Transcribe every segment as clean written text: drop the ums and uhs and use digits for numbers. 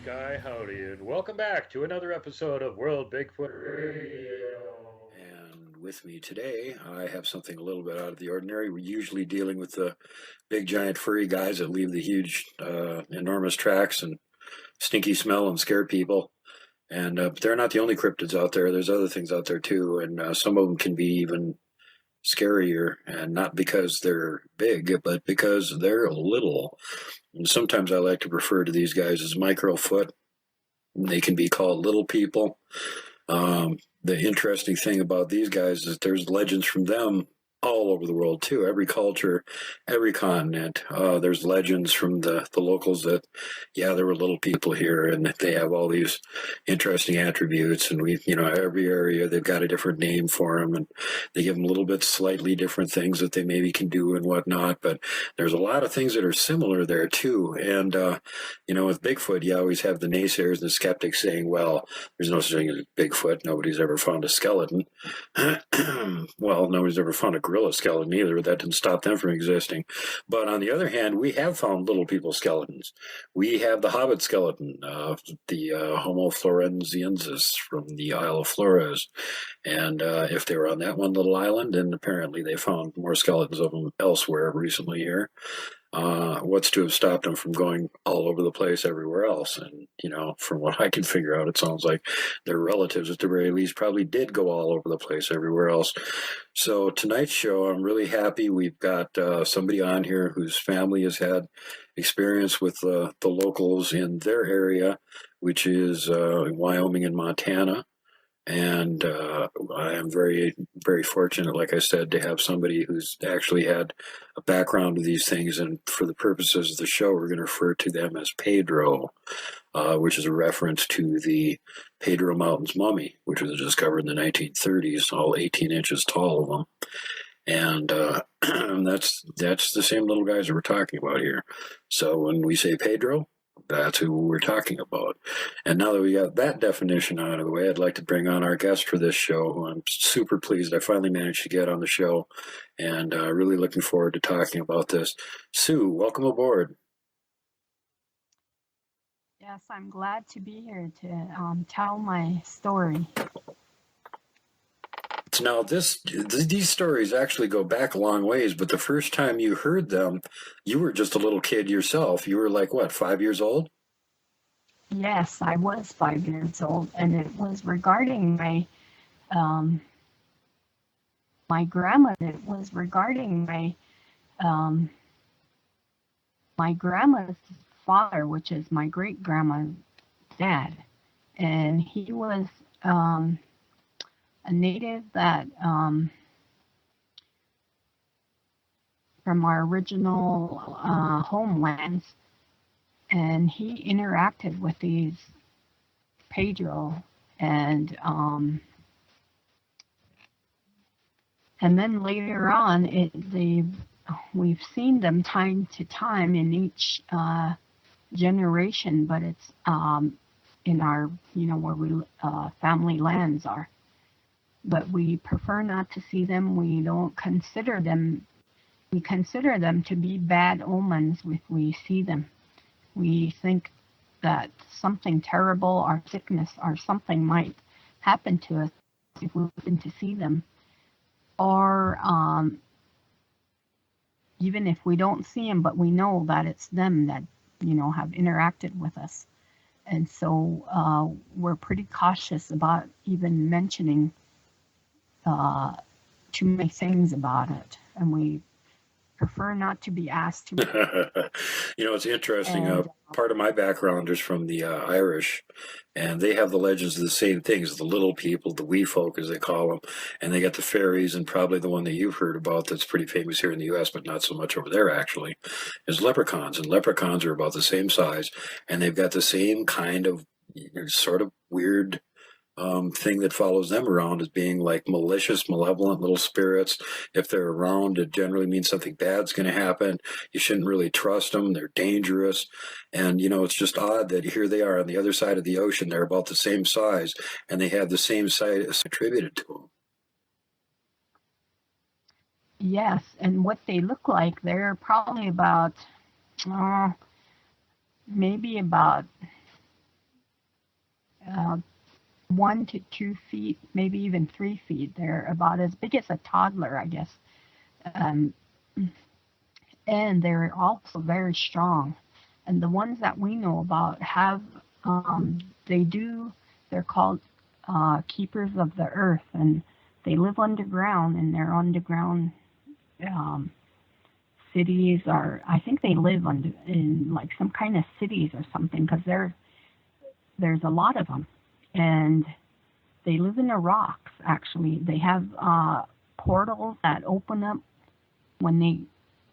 Sky Howdy, and welcome back to another episode of World Bigfoot Radio. And with me today, I have something a little bit out of the ordinary. We're usually dealing with the big, giant, furry guys that leave the huge, enormous tracks and stinky smell and scare people. And but they're not the only cryptids out there. There's other things out there too, and some of them can be even scarier, and not because they're big, but because they're little. And sometimes I like to refer to these guys as microfoot. They can be called little people. The interesting thing about these guys is there's legends from them all over the world too. Every culture, every continent. There's legends from the locals that, yeah, there were little people here, and they have all these interesting attributes. And every area they've got a different name for them, and they give them a little bit slightly different things that they maybe can do and whatnot. But there's a lot of things that are similar there too. And with Bigfoot, you always have the naysayers and the skeptics saying, "Well, there's no such thing as Bigfoot. Nobody's ever found a skeleton." Well, nobody's ever found a gorilla skeleton either. That didn't stop them from existing. But on the other hand, we have found little people skeletons. We have the Hobbit skeleton, the Homo florenziensis from the Isle of Flores. And if they were on that one little island, then apparently they found more skeletons of them elsewhere recently here. What's to have stopped them from going all over the place everywhere else? And, from what I can figure out, it sounds like their relatives, at the very least, probably did go all over the place everywhere else. So tonight's show, I'm really happy. We've got somebody on here whose family has had experience with the locals in their area, which is Wyoming and Montana. And I am very, very fortunate, like I said, to have somebody who's actually had a background of these things. And for the purposes of the show, we're going to refer to them as Pedro, which is a reference to the Pedro Mountains mummy, which was discovered in the 1930s, all 18 inches tall of them. And that's the same little guys that we're talking about here. So when we say Pedro, that's who we're talking about. And now that we got that definition out of the way, I'd like to bring on our guest for this show, who I'm super pleased I finally managed to get on the show, and really looking forward to talking about this. Sue, welcome aboard. Yes, I'm glad to be here to tell my story. Now, these stories actually go back a long ways, but the first time you heard them, you were just a little kid yourself. You were like, what, 5 years old? Yes, I was 5 years old, and it was regarding my grandma. It was regarding my grandma's father, which is my great grandma's dad, and he was a native that from our original homelands, and he interacted with these Pedro, and then later on, we've seen them time to time in each generation, but it's in our where we family lands are. But we prefer not to see them. We don't consider them. We consider them to be bad omens if we see them. We think that something terrible or sickness or something might happen to us if we happen to see them. Or even if we don't see them, but we know that it's them that, have interacted with us. And so we're pretty cautious about even mentioning too many things about it. And we prefer not to be asked to. It's interesting. Part of my background is from the Irish, and they have the legends of the same things, the little people, the wee folk, as they call them. And they got the fairies, and probably the one that you've heard about that's pretty famous here in the U.S., but not so much over there, actually, is leprechauns. And leprechauns are about the same size, and they've got the same kind of sort of weird thing that follows them around as being like malicious, malevolent little spirits. If they're around, it generally means something bad's going to happen. You shouldn't really trust them. They're dangerous. And, it's just odd that here they are on the other side of the ocean. They're about the same size, and they have the same size attributed to them. Yes, and what they look like, they're probably about, maybe about uh, 1 to 2 feet, maybe even 3 feet. They're about as big as a toddler, I guess. Um, and they're also very strong. And the ones that we know about have, they do, they're called keepers of the earth, and they live underground, and they're underground um, cities, or I think they live in like some kind of cities or something, because there's a lot of them, and they live in the rocks. Actually, they have portals that open up when they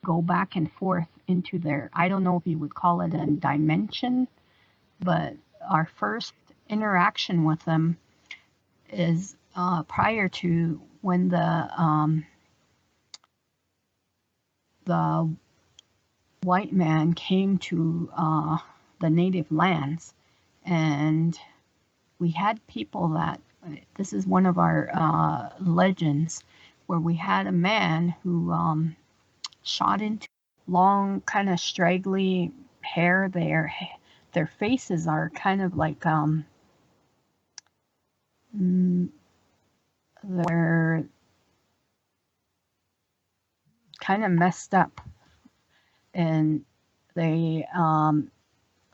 go back and forth into their, I don't know if you would call it a dimension, but our first interaction with them is prior to when the white man came to the native lands, and we had people that, this is one of our legends, where we had a man who shot into long, kind of straggly hair. Their faces are kind of like they're kind of messed up, and they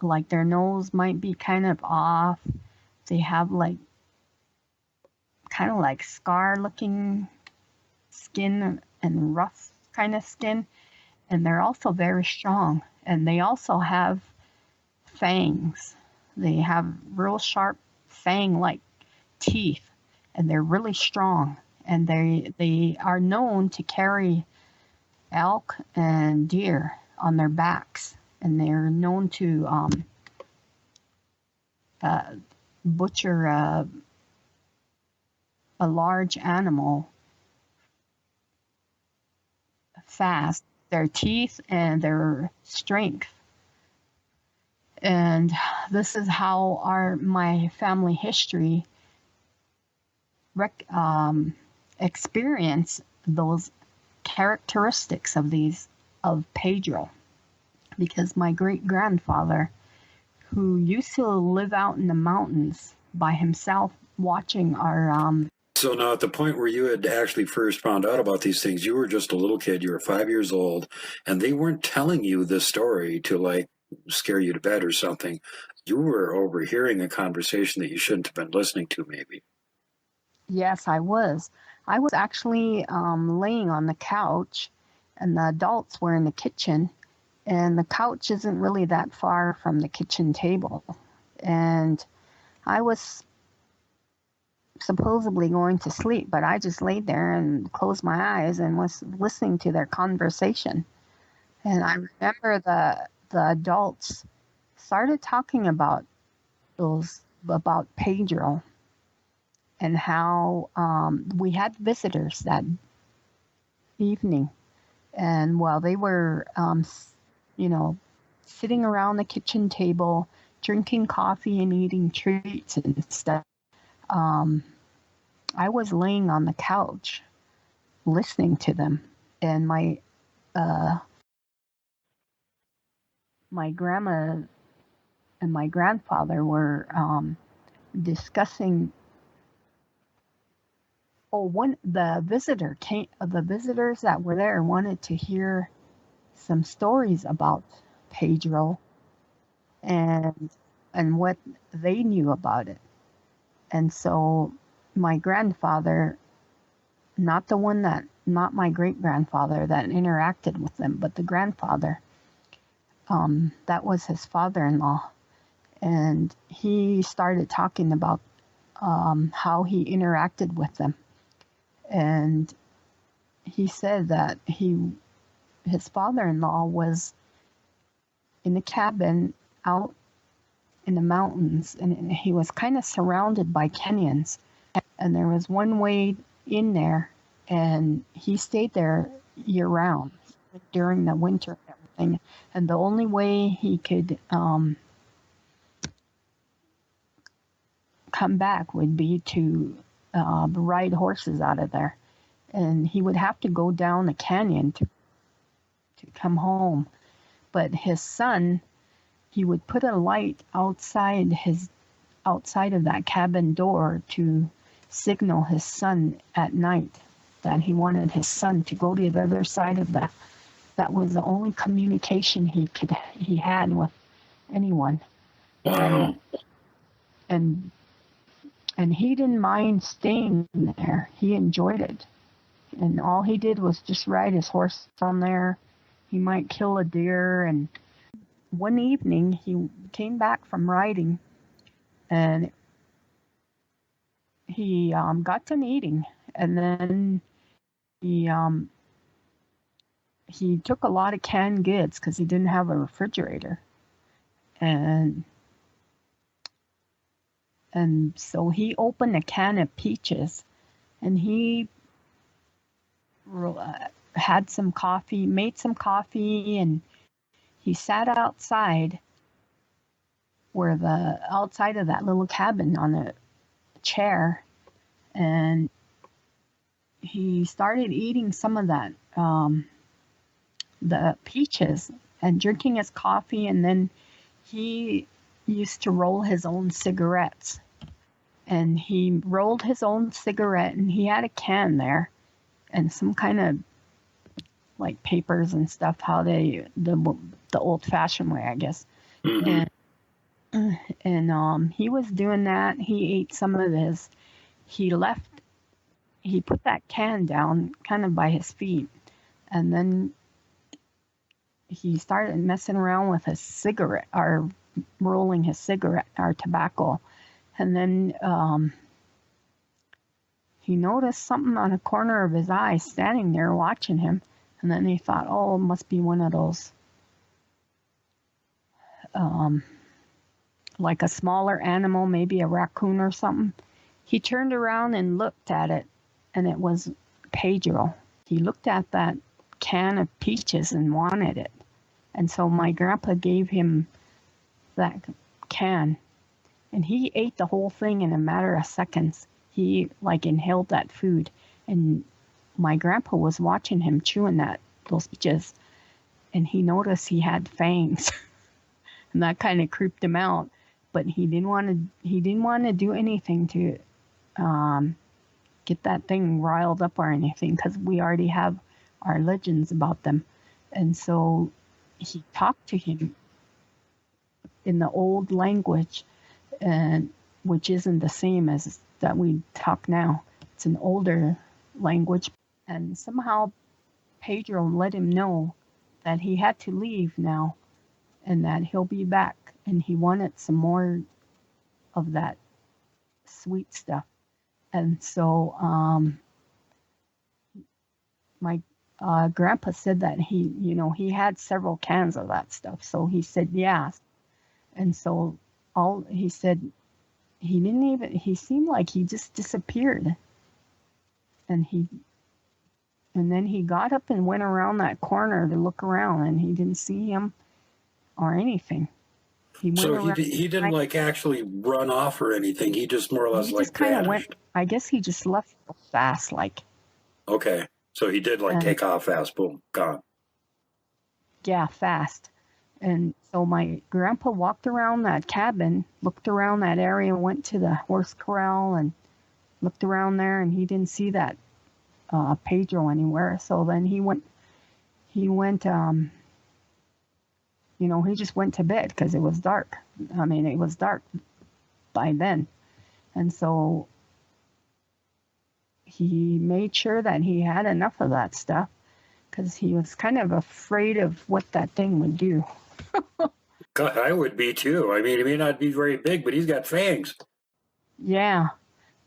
like their nose might be kind of off. They have like kind of like scar looking skin and rough kind of skin, and they're also very strong, and they also have fangs. They have real sharp fang like teeth, and they're really strong, and they are known to carry elk and deer on their backs, and they're known to butcher a large animal fast, their teeth and their strength. And this is how my family history experience those characteristics of Pedro, because my great grandfather, who used to live out in the mountains by himself, watching our So now, at the point where you had actually first found out about these things, you were just a little kid. You were 5 years old, and they weren't telling you this story to like scare you to bed or something. You were overhearing a conversation that you shouldn't have been listening to, maybe. Yes, I was. I was actually laying on the couch, and the adults were in the kitchen, and the couch isn't really that far from the kitchen table. And I was supposedly going to sleep, but I just laid there and closed my eyes and was listening to their conversation. And I remember the adults started talking about Pedro, and how we had visitors that evening, and while they were sitting around the kitchen table drinking coffee and eating treats and stuff, I was laying on the couch listening to them, and my grandma and my grandfather were discussing. Oh, the visitors that were there wanted to hear some stories about Pedro, and what they knew about it. And so my grandfather, not my great grandfather that interacted with them, but the grandfather, that was his father-in-law, and he started talking about how he interacted with them. And he said that his father-in-law was in a cabin out in the mountains, and he was kind of surrounded by canyons, and there was one way in there, and he stayed there year round during the winter and everything, and the only way he could come back would be to ride horses out of there, and he would have to go down a canyon to come home. But his son, he would put a light outside his outside of that cabin door to signal his son at night that he wanted his son to go to the other side of that. That was the only communication he had with anyone. Wow. And he didn't mind staying there. He enjoyed it. And all he did was just ride his horse from there. He might kill a deer. And one evening he came back from riding, and he got done eating, and then he took a lot of canned goods because he didn't have a refrigerator, and so he opened a can of peaches, and he had some coffee, made some coffee, and he sat outside outside of that little cabin on a chair, and he started eating some of that, the peaches, and drinking his coffee, and then he used to roll his own cigarettes. And he rolled his own cigarette, and he had a can there and some kind of like papers and stuff, how the old fashioned way, I guess. Mm-hmm. And he was doing that. He ate some of his, he put that can down kind of by his feet, and then he started messing around with his cigarette, or rolling his cigarette or tobacco. And then he noticed something on a corner of his eye standing there watching him. And then he thought, oh, it must be one of those, like a smaller animal, maybe a raccoon or something. He turned around and looked at it, and it was Pedro. He looked at that can of peaches and wanted it. And so my grandpa gave him that can, and he ate the whole thing in a matter of seconds. He like inhaled that food, and my grandpa was watching him chewing those peaches, and he noticed he had fangs, and that kind of creeped him out. But he didn't want to do anything to get that thing riled up or anything, because we already have our legends about them. And so he talked to him in the old language, and which isn't the same as that we talk now. It's an older language, and somehow Pedro let him know that he had to leave now and that he'll be back, and he wanted some more of that sweet stuff. And so my grandpa said that he had several cans of that stuff, so he said yes. And so he said he seemed like he just disappeared, and then he got up and went around that corner to look around, and he didn't see him or anything. So he didn't like actually run off or anything. He just more or less like vanished. Went. I guess he just left fast, like. Okay, so he did like take off fast. Boom, gone. Yeah, fast. And so my grandpa walked around that cabin, looked around that area, went to the horse corral and looked around there, and he didn't see that Pedro anywhere. So then he just went to bed because it was dark. I mean, it was dark by then. And so he made sure that he had enough of that stuff because he was kind of afraid of what that thing would do. God, I would be too. I mean, he may not be very big, but he's got fangs. Yeah.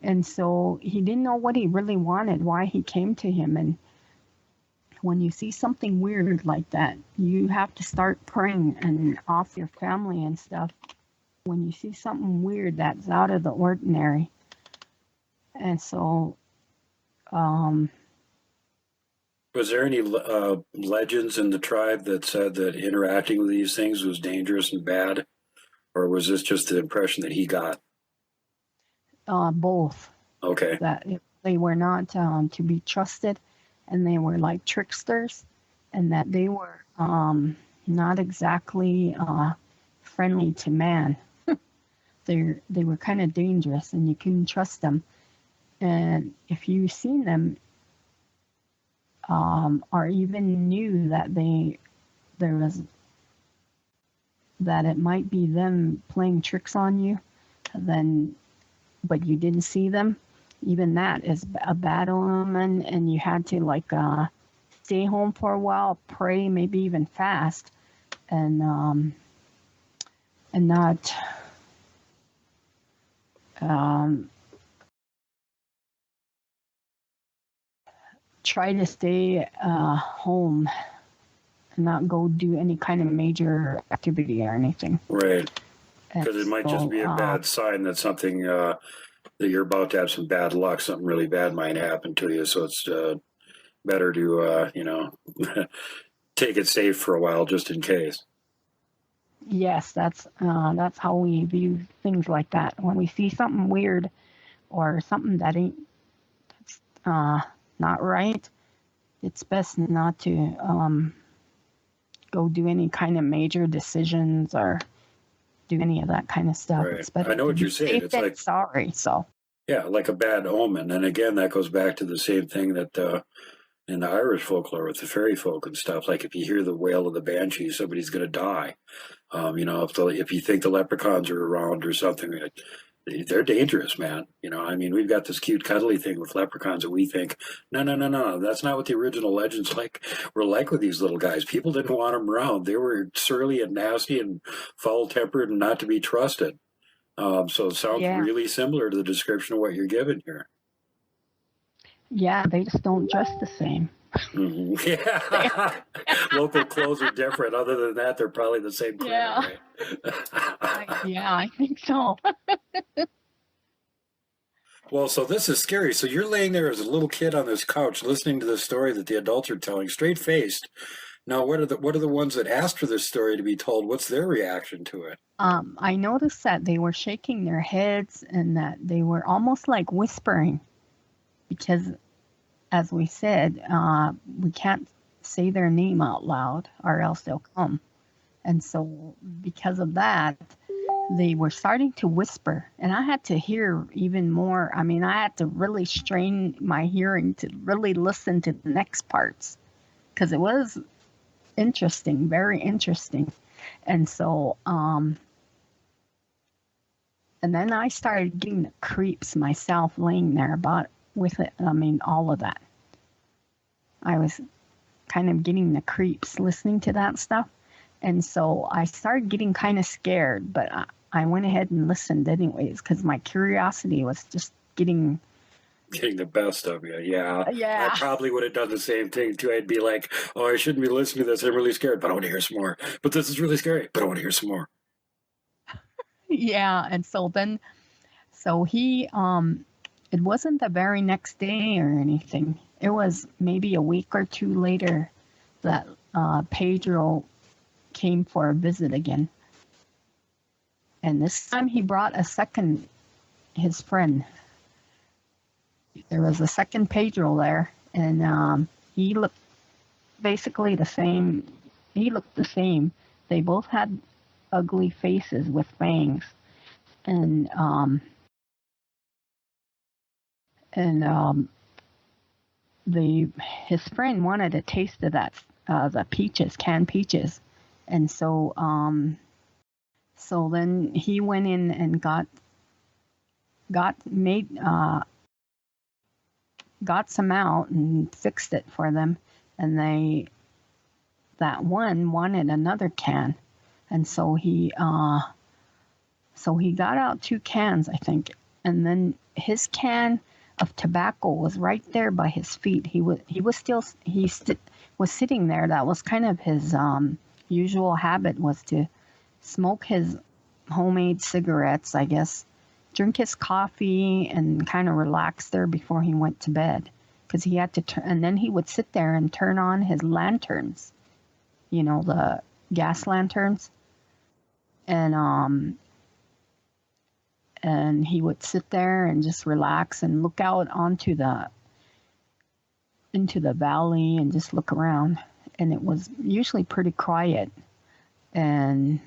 And so he didn't know what he really wanted, why he came to him. And when you see something weird like that, you have to start praying and off your family and stuff. When you see something weird that's out of the ordinary. And so was there any legends in the tribe that said that interacting with these things was dangerous and bad? Or was this just the impression that he got? Both. Okay. That they were not to be trusted, and they were like tricksters, and that they were not exactly friendly to man. they were kind of dangerous and you couldn't trust them. And if you seen them, or even knew that there was that it might be them playing tricks on you, then but you didn't see them, even that is a bad omen, and you had to like stay home for a while, pray, maybe even fast, and not try to stay home and not go do any kind of major activity or anything. Right. Because it might just be a bad sign that something that you're about to have some bad luck, something really bad might happen to you. So it's better to take it safe for a while just in case. Yes, that's how we view things like that. When we see something weird or something that ain't not right, it's best not to go do any kind of major decisions or do any of that kind of stuff. Right. It's better I know what you're saying. It's like sorry. So yeah, like a bad omen. And again, that goes back to the same thing that in the Irish folklore with the fairy folk and stuff. Like if you hear the wail of the banshee, somebody's going to die. If you think the leprechauns are around or something, they're dangerous, man. I mean, we've got this cute cuddly thing with leprechauns that we think, no, that's not what the original legends were like with these little guys. People didn't want them around. They were surly and nasty and foul-tempered and not to be trusted. So it sounds really similar to the description of what you're given here. Yeah, they just don't dress the same. Mm-hmm. Yeah. Local clothes are different. Other than that, they're probably the same clan, right? I think so. Well, so this is scary. So you're laying there as a little kid on this couch listening to this story that the adults are telling, straight-faced. Now, what are the ones that asked for this story to be told? What's their reaction to it? I noticed that they were shaking their heads and that they were almost like whispering because, as we said, we can't say their name out loud or else they'll come. And so because of that, they were starting to whisper. And I had to hear even more. I mean, I had to really strain my hearing to really listen to the next parts because it was interesting, very interesting. And so, and then I started getting the creeps myself laying there with it. I mean, all of that. I was kind of getting the creeps listening to that stuff. And so I started getting kind of scared, but I went ahead and listened anyways because my curiosity was just getting the best of you. Yeah. Yeah. I probably would have done the same thing too. I'd be like, oh, I shouldn't be listening to this. I'm really scared, but I want to hear some more. But this is really scary, but I want to hear some more. Yeah. And so he, it wasn't the very next day or anything. It was maybe a week or two later that Pedro came for a visit again. And this time he brought his friend. There was a second Pedro there, and he looked basically the same. He looked the same. They both had ugly faces with fangs, and his friend wanted a taste of that the canned peaches, and so then he went in and got some out and fixed it for them, and that one wanted another can, and so he got out 2 cans, I think, and then his can of tobacco was right there by his feet. He was sitting there. That was kind of his usual habit, was to smoke his homemade cigarettes, I guess, drink his coffee, and kind of relax there before he went to bed, because he had to and then he would sit there and turn on his lanterns, the gas lanterns, and he would sit there and just relax and look out into the valley and just look around, and it was usually pretty quiet, and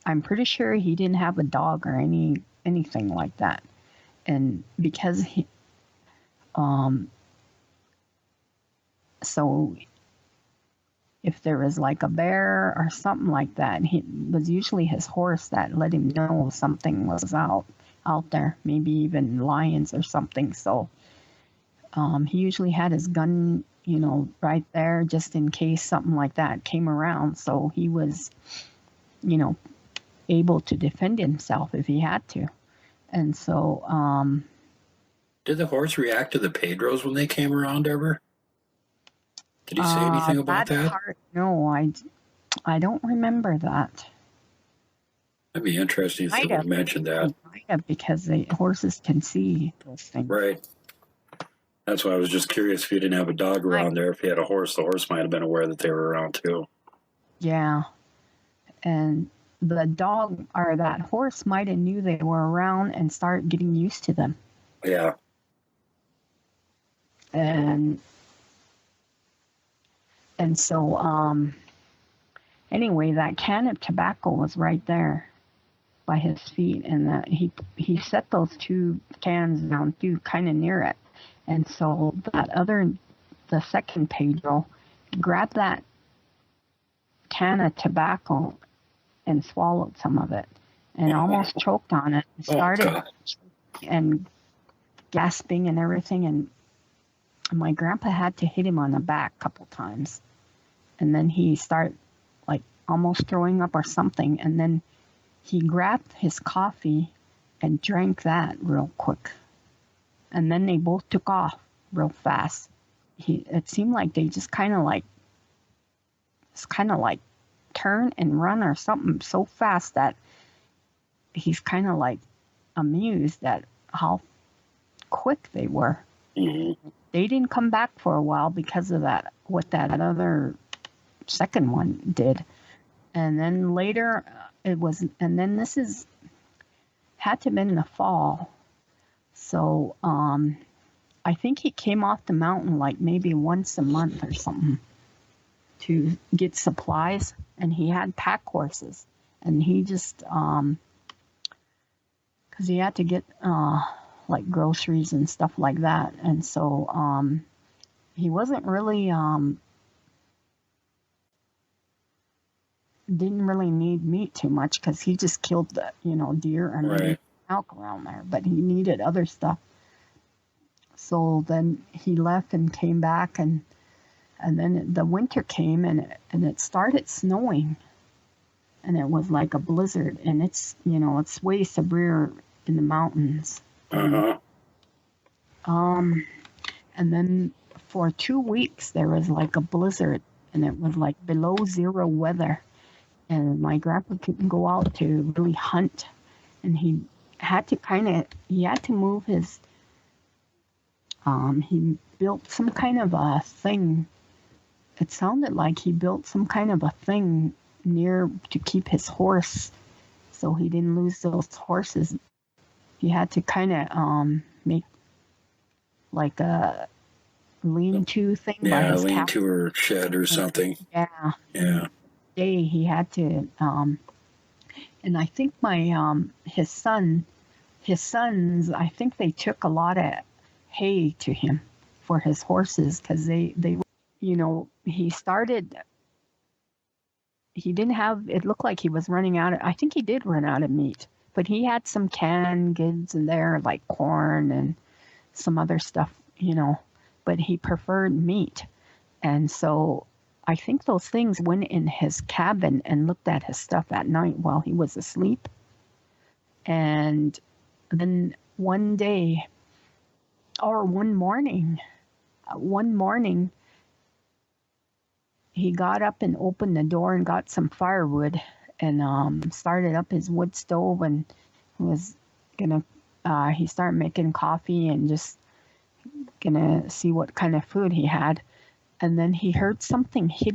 I'm pretty sure he didn't have a dog or anything like that. And because he, so if there was like a bear or something like that, it was usually his horse that let him know something was out there, maybe even lions or something. So he usually had his gun, right there just in case something like that came around. So he was, able to defend himself if he had to. And so, Did the horse react to the Pedros when they came around ever? Did he say anything about that? part, no, I don't remember that. That'd be interesting if someone mentioned that. Might have, because the horses can see those things. Right. That's why I was just curious if he didn't have a dog around there. If he had a horse, the horse might have been aware that they were around too. Yeah. And the dog or that horse might have knew they were around and started getting used to them. Yeah. And so anyway, that can of tobacco was right there by his feet, and that he set those 2 cans down too, kind of near it. And so the second Pedro grabbed that can of tobacco and swallowed some of it and almost choked on it and started and gasping and everything. And my grandpa had to hit him on the back a couple times. And then he started like almost throwing up or something. And then he grabbed his coffee and drank that real quick. And then they both took off real fast. It seemed like they just kind of like turn and run or something so fast that he's kind of like amused at how quick they were. Mm-hmm. They didn't come back for a while because of that, what that other second one did. And then later and then this had to have been in the fall. So I think he came off the mountain like maybe once a month or something to get supplies, and he had pack horses, and he just because he had to get like groceries and stuff like that, and so he wasn't really didn't really need meat too much because he just killed the deer and elk around there, but he needed other stuff. So then he left and came back, and then the winter came, and it started snowing, and it was like a blizzard, and it's it's way severe in the mountains. Uh-huh. And then for 2 weeks there was like a blizzard, and it was like below zero weather, and my grandpa couldn't go out to really hunt, and he had to move his he built some kind of a thing. It sounded like he built some kind of a thing near to keep his horse, so he didn't lose those horses. He had to kind of make like a lean-to thing by his lean-to or shed or something. Yeah. Day he had to, and I think my his sons, I think they took a lot of hay to him for his horses, because they he didn't have, it looked like he was running out of, I think he did run out of meat, but he had some canned goods in there like corn and some other stuff, but he preferred meat. And so I think those things went in his cabin and looked at his stuff at night while he was asleep. And then one morning, he got up and opened the door and got some firewood and started up his wood stove and was gonna, he started making coffee and just gonna see what kind of food he had. And then he heard something hit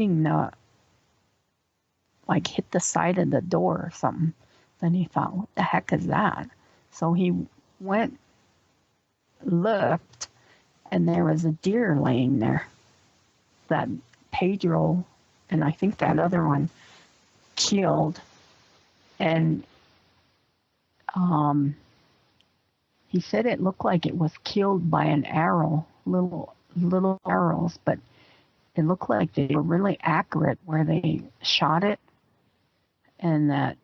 the side of the door or something. Then he thought, what the heck is that? So he went, looked, and there was a deer laying there that Pedro and I think that other one killed. and he said it looked like it was killed by an arrow, little arrows, but it looked like they were really accurate where they shot it, and that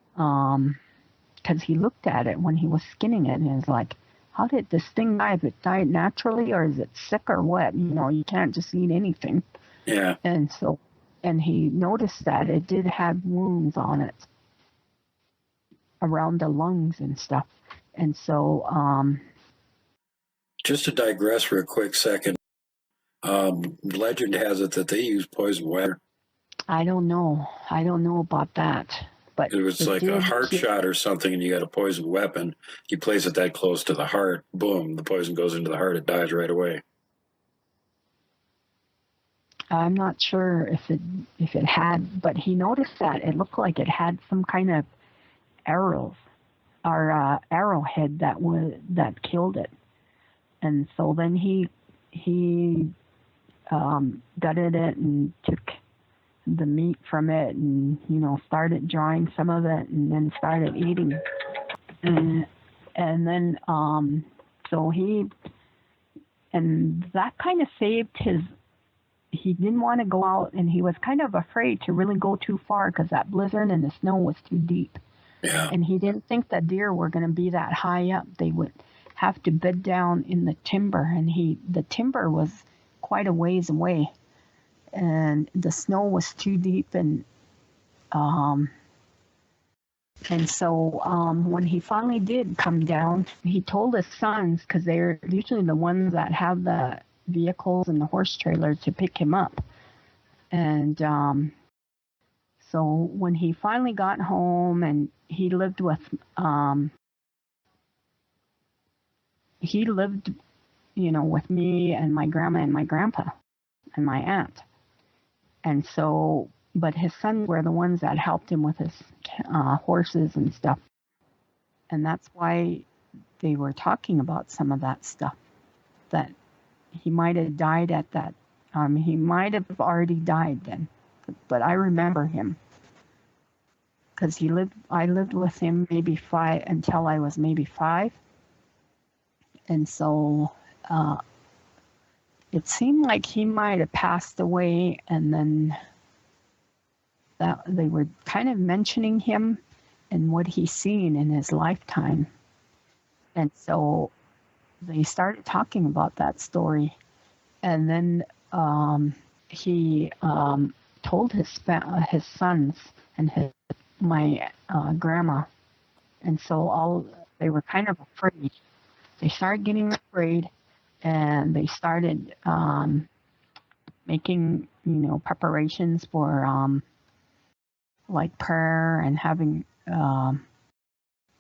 because he looked at it when he was skinning it, and he was like, how did this thing die? Is it died naturally, or is it sick, or what? You can't just eat anything. Yeah. And he noticed that it did have wounds on it around the lungs and stuff. And so, just to digress for a quick second, legend has it that they use poison water. I don't know about that. But it was like a heart shot or something, and you got a poison weapon. You place it that close to the heart, boom, the poison goes into the heart, it dies right away. I'm not sure if it had, but he noticed that it looked like it had some kind of arrows or arrowhead that killed it. And so then he gutted it and took the meat from it and started drying some of it and then started eating. And then that kind of saved his. He didn't want to go out, and he was kind of afraid to really go too far because that blizzard and the snow was too deep. Yeah. And he didn't think the deer were going to be that high up. They would have to bed down in the timber, and the timber was quite a ways away, and the snow was too deep, and so when he finally did come down, he told his sons, because they're usually the ones that have the vehicles and the horse trailer to pick him up. And so when he finally got home, and he lived with with me and my grandma and my grandpa and my aunt. And so, but his sons were the ones that helped him with his horses and stuff. And that's why they were talking about some of that stuff, that he might have died at that. He might have already died then, but I remember him because I lived with him until I was maybe 5. And so it seemed like he might have passed away, and then that they were kind of mentioning him and what he's seen in his lifetime. And so they started talking about that story, and then he told his sons and my grandma, and so they were kind of afraid. They started getting afraid, and they started making preparations for like prayer and having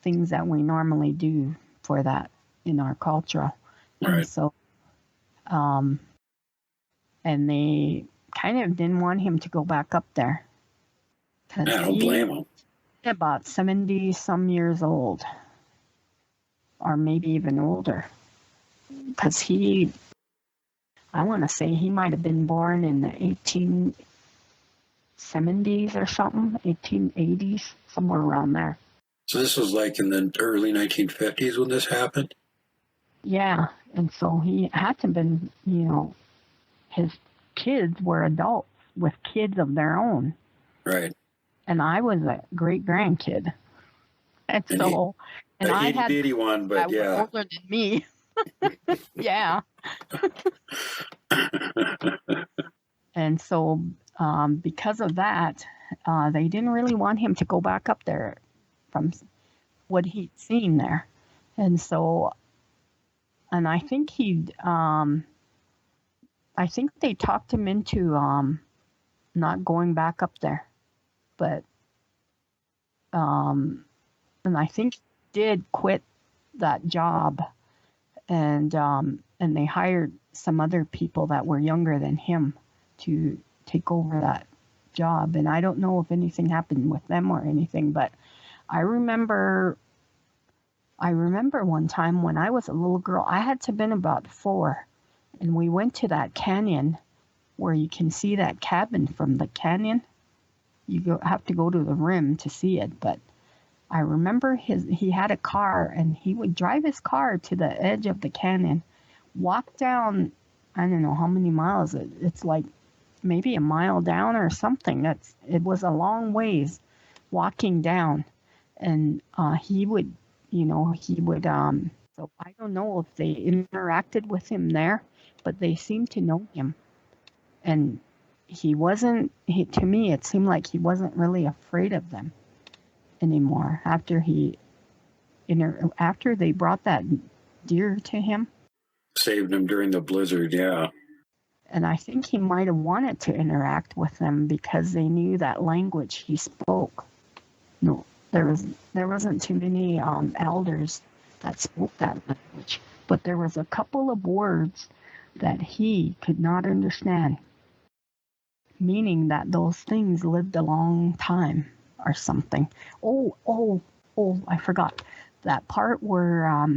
things that we normally do for that in our culture. Right. And so, and they kind of didn't want him to go back up there. I don't blame him. About 70 some years old, or maybe even older, because I want to say he might have been born in the 1870s or something, 1880s, somewhere around there. So this was like in the early 1950s when this happened? Yeah, and so he had to have been, his kids were adults with kids of their own. Right. And I was a great-grandkid. And so... And I had 81, but yeah. older than me. Yeah. And so because of that, they didn't really want him to go back up there from what he'd seen there. And so, and I think I think they talked him into not going back up there. But, and I think did quit that job, and they hired some other people that were younger than him to take over that job. And I don't know if anything happened with them or anything, but I remember one time when I was a little girl, I had to have been about 4, and we went to that canyon where you can see that cabin from the canyon. You have to go to the rim to see it, but I remember he had a car, and he would drive his car to the edge of the canyon, walk down, I don't know how many miles. It's like maybe a mile down or something. It was a long ways walking down, and he would, So I don't know if they interacted with him there, but they seemed to know him, and he wasn't. To me, it seemed like he wasn't really afraid of them anymore after they brought that deer to him. Saved him during the blizzard, yeah. And I think he might have wanted to interact with them because they knew that language he spoke. No, there wasn't too many elders that spoke that language, but there was a couple of words that he could not understand, meaning that those things lived a long time or something. Oh, I forgot that part where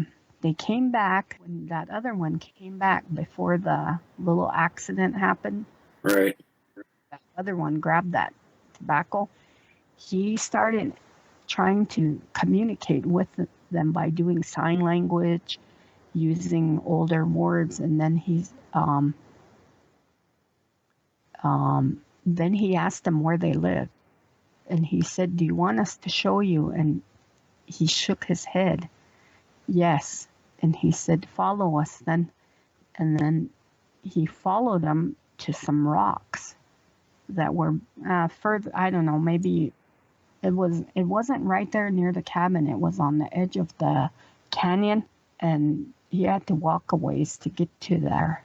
they came back when that other one came back before the little accident happened. Right. That other one grabbed that tobacco. He started trying to communicate with them by doing sign language, using older words, and then then he asked them where they lived, and he said, "Do you want us to show you?" And he shook his head, yes. And he said, "Follow us then." And then he followed them to some rocks that were further. I don't know, maybe it wasn't right there near the cabin. It was on the edge of the canyon, and he had to walk a ways to get to there.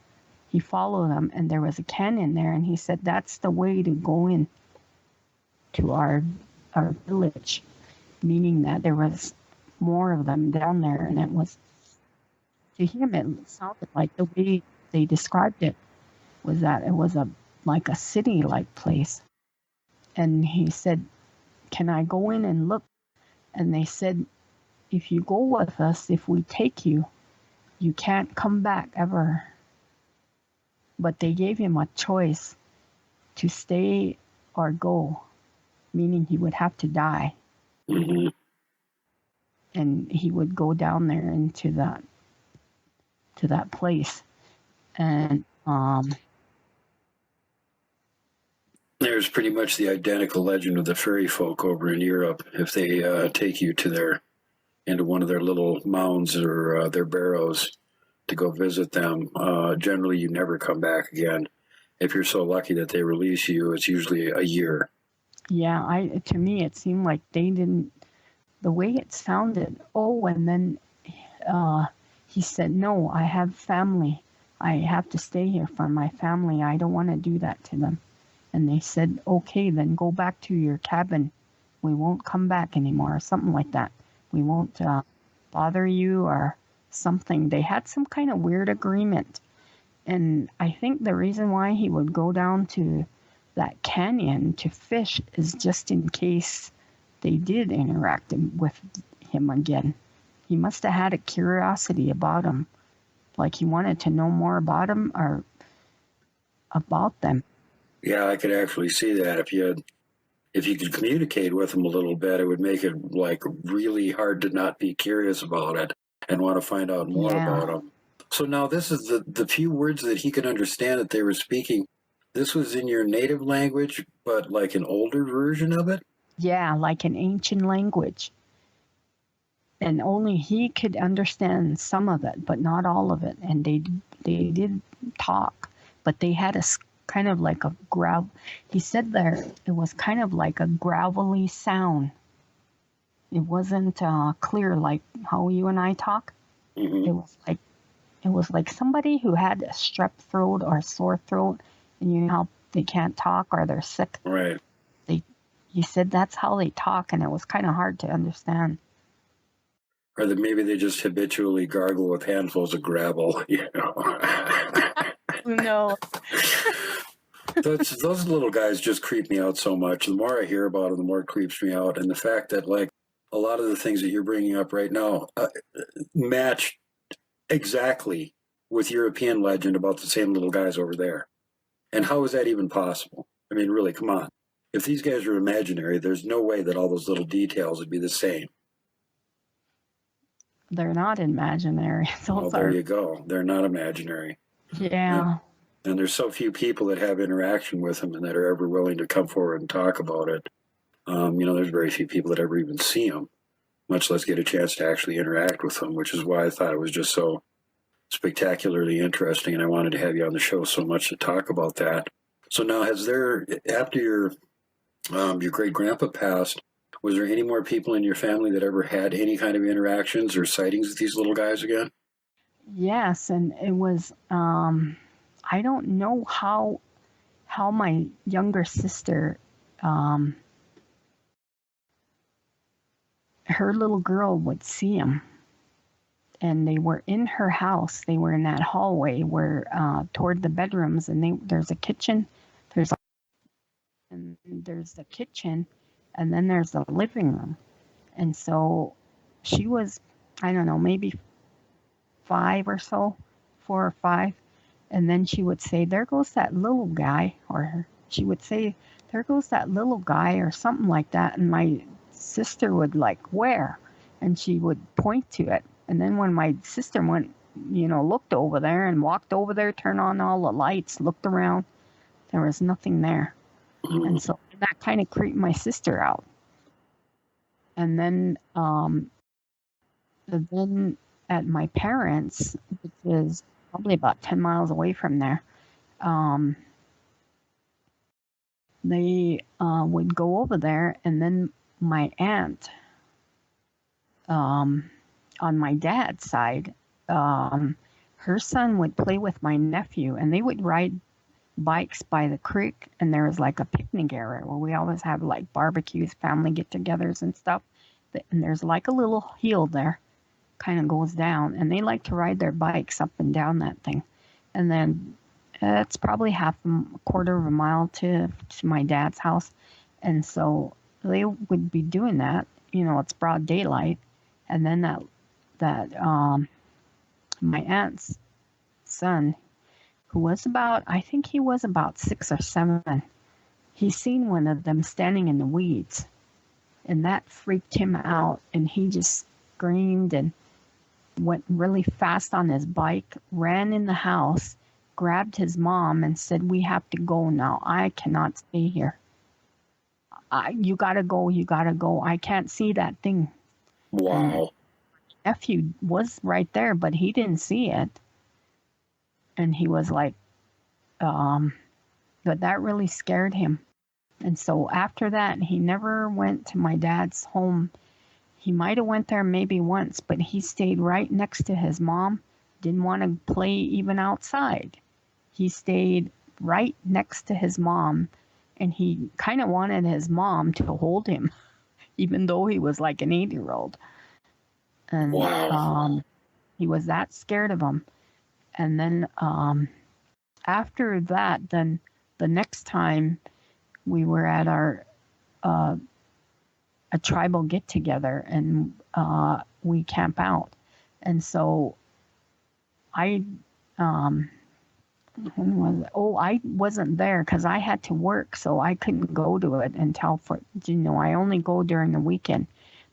He followed them, and there was a canyon there, and he said, "That's the way to go in to our village," meaning that there was more of them down there. And it was, to him, it sounded like the way they described it was that it was like a city-like place. And he said, "Can I go in and look?" And they said, "If you go with us, if we take you, you can't come back ever." But they gave him a choice to stay or go, meaning he would have to die. Mm-hmm. And he would go down there into that place. And there's pretty much the identical legend of the fairy folk over in Europe. If they take you into one of their little mounds or their barrows to go visit them, generally you never come back again. If you're so lucky that they release you, it's usually a year. Yeah, to me it seemed like they didn't. The way it sounded. Oh, and then he said, "No, I have family. I have to stay here for my family. I don't want to do that to them." And they said, "Okay, then go back to your cabin. We won't come back anymore," or something like that. "We won't bother you," or something. They had some kind of weird agreement. And I think the reason why he would go down to that canyon to fish is just in case they did interact with him again. He must have had a curiosity about him. Like he wanted to know more about him or about them. Yeah, I could actually see that. If you could communicate with them a little bit, it would make it like really hard to not be curious about it and want to find out more about them. So now this is the few words that he could understand that they were speaking. This was in your native language, but like an older version of it? Yeah, like an ancient language. And only he could understand some of it, but not all of it. And they did talk, but they had a kind of like a gravel. He said there it was kind of like a gravelly sound. It wasn't clear like how you and I talk. Mm-hmm. It was like somebody who had a strep throat or a sore throat, and you know how they can't talk or they're sick. Right. He said that's how they talk, and it was kind of hard to understand. Or that maybe they just habitually gargle with handfuls of gravel, you know. No. Those little guys just creep me out so much. The more I hear about them, the more it creeps me out. And the fact that, like, a lot of the things that you're bringing up right now match exactly with European legend about the same little guys over there. And how is that even possible? I mean, really, come on. If these guys are imaginary, there's no way that all those little details would be the same. they're not imaginary. Well, Those there are, you go. They're not imaginary. And, yeah. and there's so few people that have interaction with them and that are ever willing to come forward and talk about it. There's very few people that ever even see them, much less get a chance to actually interact with them, which is why I thought it was just so spectacularly interesting, and I wanted to have you on the show so much to talk about that. So now, after your great grandpa passed, was there any more people in your family that ever had any kind of interactions or sightings with these little guys again? Yes, and it was, I don't know how my younger sister, um, her little girl would see them, and they were in her house. They were in that hallway where toward the bedrooms, and there's a kitchen. There's there's the kitchen, and then there's the living room. And so she was, I don't know, maybe 5 or so, 4 or 5. And then she would say, "There goes that little guy," or she would say, "There goes that little guy," or something like that. And my sister would like, "Where?" And she would point to it. And then when my sister went, looked over there and walked over there, turned on all the lights, looked around, there was nothing there. And so that kind of creeped my sister out. And then at my parents', which is probably about 10 miles away from there, um, they would go over there, and then my aunt, on my dad's side, her son would play with my nephew, and they would ride bikes by the creek, and there was like a picnic area where we always have like barbecues, family get-togethers and stuff. And there's like a little hill there, kind of goes down, and they like to ride their bikes up and down that thing. And then it's probably a quarter of a mile to my dad's house, and so they would be doing that. It's broad daylight, and then that my aunt's son, who was I think he was about 6 or 7, he seen one of them standing in the weeds, and that freaked him out, and he just screamed and went really fast on his bike, ran in the house, grabbed his mom, and said, "We have to go now. I cannot stay here. You gotta go. You gotta go. I can't see that thing." Wow. And nephew was right there, but he didn't see it. And he was like, but that really scared him. And so after that, he never went to my dad's home. He might have went there maybe once, but he stayed right next to his mom. Didn't want to play even outside. He stayed right next to his mom, and he kind of wanted his mom to hold him, even though he was like an 8-year-old. And wow. He was that scared of him. And then after that, then the next time we were at our a tribal get together, and we camp out. And so I when was it? Oh, I wasn't there because I had to work, so I couldn't go to it until I only go during the weekend.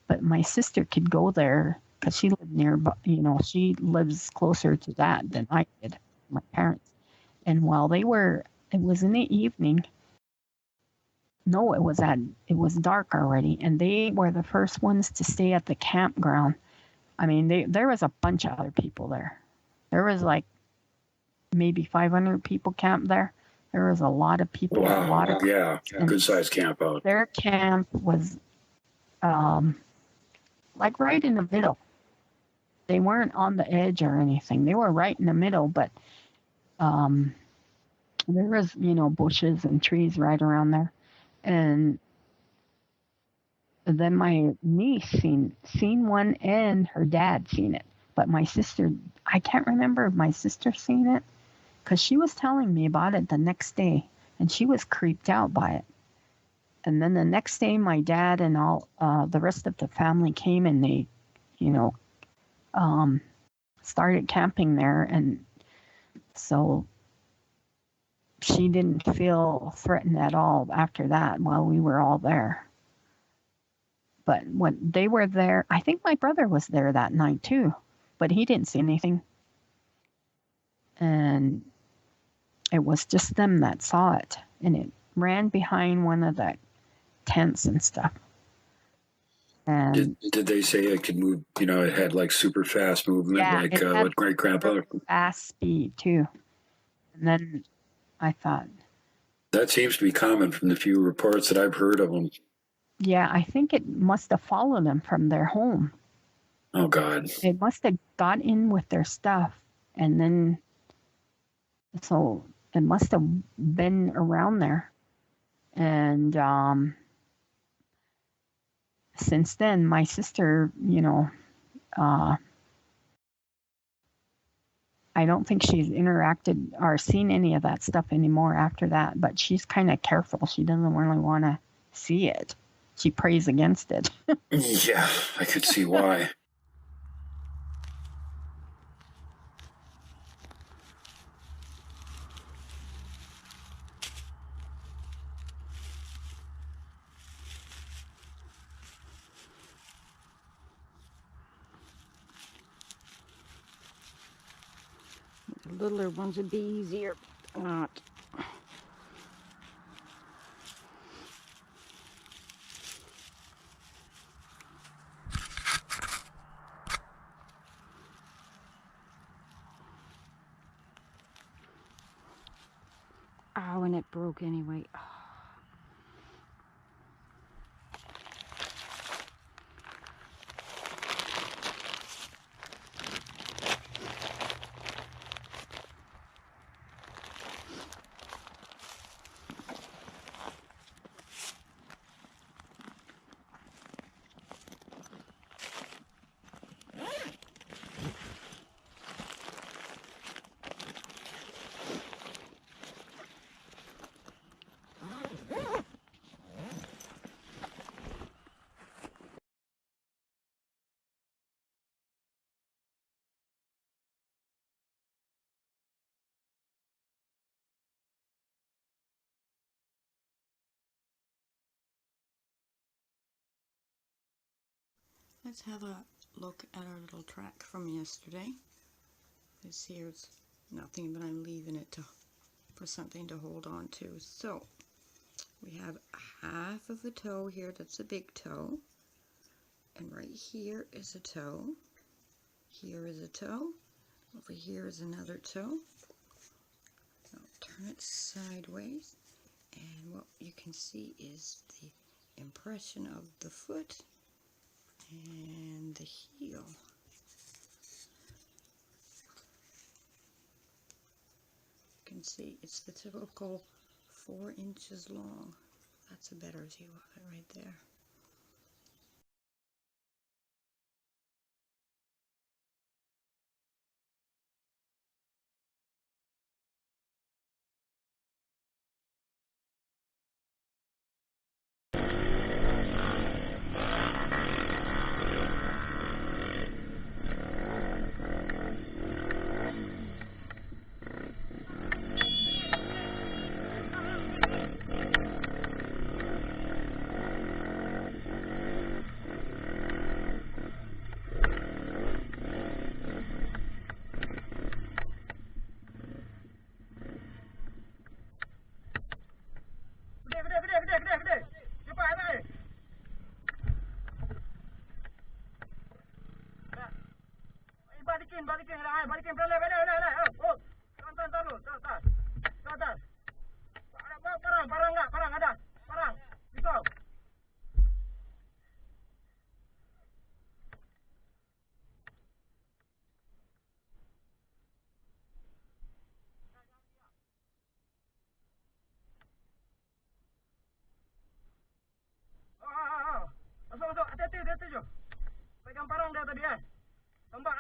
But my sister could go there because she lived near, she lives closer to that than I did, my parents. And while it was in the evening. No, it was dark already, and they were the first ones to stay at the campground. I mean, there was a bunch of other people there. There was like maybe 500 people camped there. There was a lot of people. Wow. A lot of Good sized camp out. Their camp was like right in the middle. They weren't on the edge or anything. They were right in the middle, but there was bushes and trees right around there. And then my niece seen one, and her dad seen it. But my sister, I can't remember if my sister seen it, because she was telling me about it the next day, and she was creeped out by it. And then the next day, my dad and all the rest of the family came, and they, started camping there, and so she didn't feel threatened at all after that while we were all there. But when they were there, I think my brother was there that night too, but he didn't see anything. And it was just them that saw it. And it ran behind one of the tents and stuff. And Did they say it could move? You know, it had like super fast movement, yeah, like it had what great grandpa. fast speed too. And then I thought, That seems to be common from the few reports that I've heard of them. yeah, I think it must have followed them from their home. Oh God! It must have got in with their stuff, and then so it must have been around there. And since then, my sister, I don't think she's interacted or seen any of that stuff anymore after that, but she's kind of careful. She doesn't really want to see it. She prays against it. Yeah, I could see why. The littler ones would be easier. Not. Oh, and it broke anyway. Let's have a look at our little track from yesterday. This here's nothing, but I'm leaving it for something to hold on to. So we have half of a toe here, that's a big toe. And right here is a toe. Here is a toe. Over here is another toe. I'll turn it sideways. And what you can see is the impression of the foot and the heel. You can see it's the typical 4 inches long. That's a better view of it right there. Balikin, balik, oh, tahan dulu, tahan. Parang enggak, parang ada, parang, gitu. Masuk, hati-hati Jo. Pegang parang dia tadi Tombak.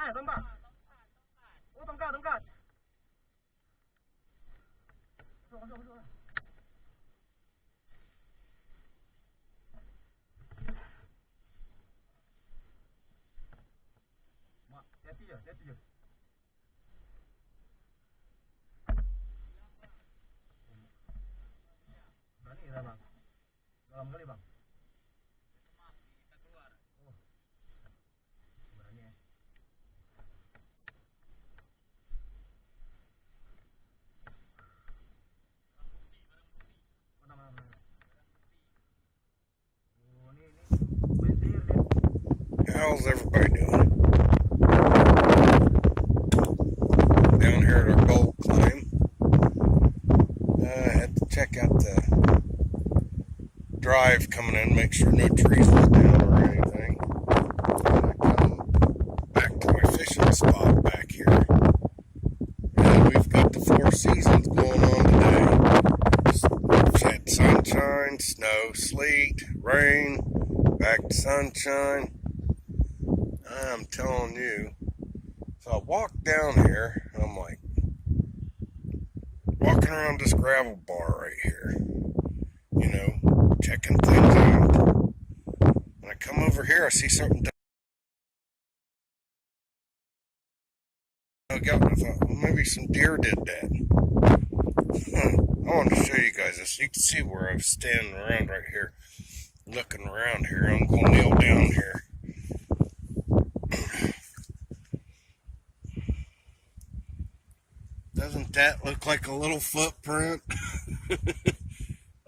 Oh, tongkat. Masuk. Mak, hati-hati je. Berani dah bang. Dalam kali bang. How's everybody doing? Down here at our gold claim. I had to check out the drive coming in, make sure no trees was down or anything. I come back to my fishing spot back here. And we've got the 4 seasons going on today. We've had sunshine, snow, sleet, rain, back to sunshine. I'm telling you. So I walked down here, and I'm like, walking around this gravel bar right here, you know, checking things out. And I come over here, I see something dug out, and I thought, well, maybe some deer did that. I wanted to show you guys this. You can see where I was standing around right here, looking around here. I'm going to kneel down here. Doesn't that look like a little footprint?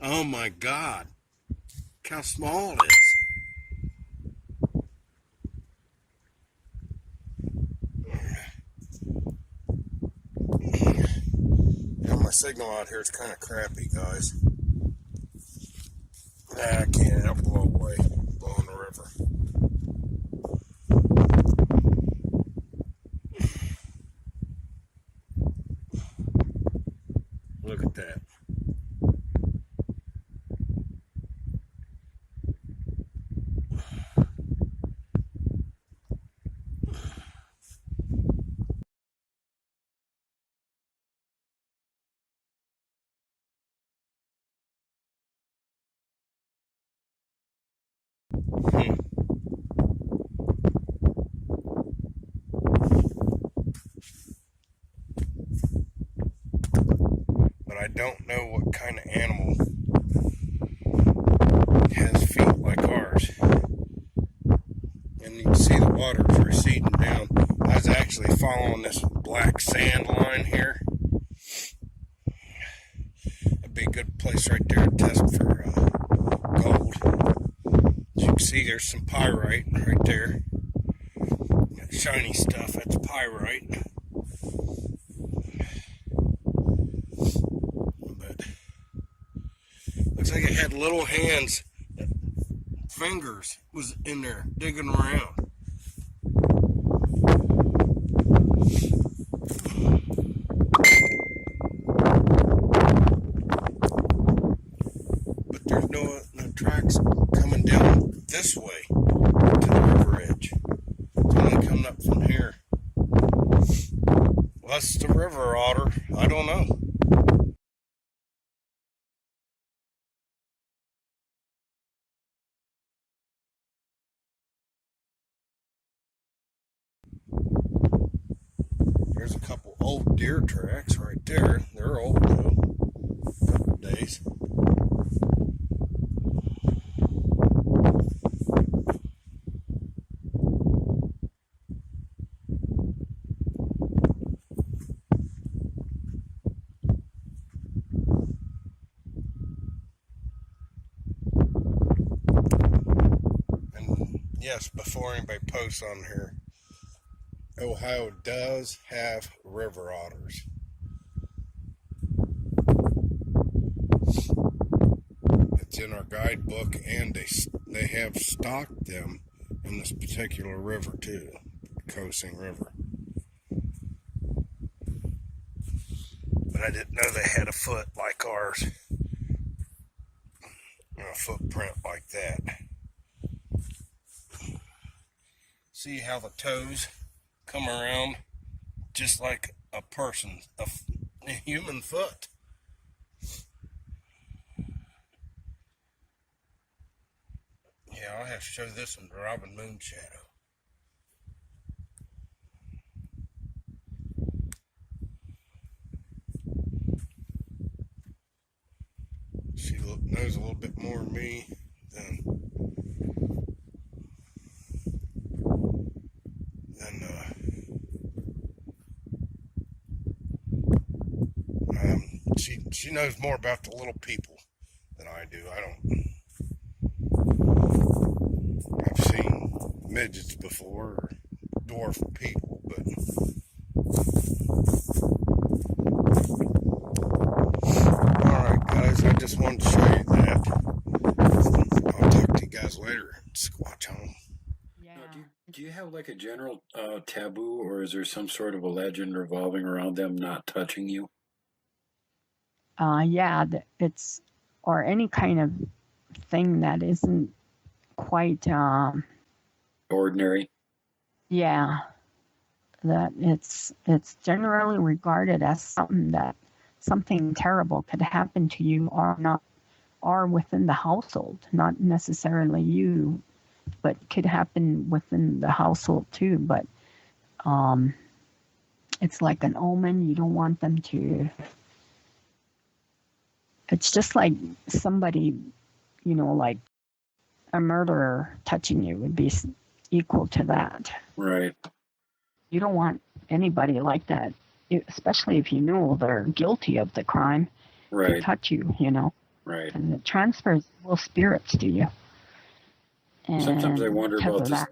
Oh my God. Look how small it is. Yeah, my signal out here is kind of crappy, guys. I can't help blow away, blow in the river. Look at that. But I don't know what kind of animal has feet like ours. And you can see the water's receding down. I was actually following this black sand line here. That'd be a good place right there to test for gold. As you can see, there's some pyrite right there. That shiny stuff, that's pyrite. But looks like it had little hands, fingers was in there digging around. But there's no tracks coming down this way to the river edge. It's only coming up from here. Well, that's the river otter. I don't know. There's a couple old deer tracks right there. They're old though. A couple days. And yes, before anybody posts on here, Ohio does have river otters. It's in our guidebook, and they have stocked them in this particular river too, Kosing River. But I didn't know they had a foot like ours, or a footprint like that. See how the toes come around just like a person's, a human foot. Yeah, I'll have to show this in Robin Moonshadow. She knows a little bit more than me than she knows more about the little people than I do. I've seen midgets before, or dwarf people, but alright guys, I just wanted to show you that. I'll talk to you guys later. Squatch on. Yeah. Now, do you have like a general taboo, or is there some sort of a legend revolving around them not touching you? Yeah, it's, or any kind of thing that isn't quite, Ordinary? yeah, that it's generally regarded as something terrible could happen to you, or not, or within the household, not necessarily you, but could happen within the household too. But it's like an omen. You don't want them to. It's just like somebody, like a murderer touching you would be equal to that. Right. You don't want anybody like that, especially if you know they're guilty of the crime, to Right. touch you, Right. and it transfers evil spirits to you. And Sometimes I wonder because about of this. that,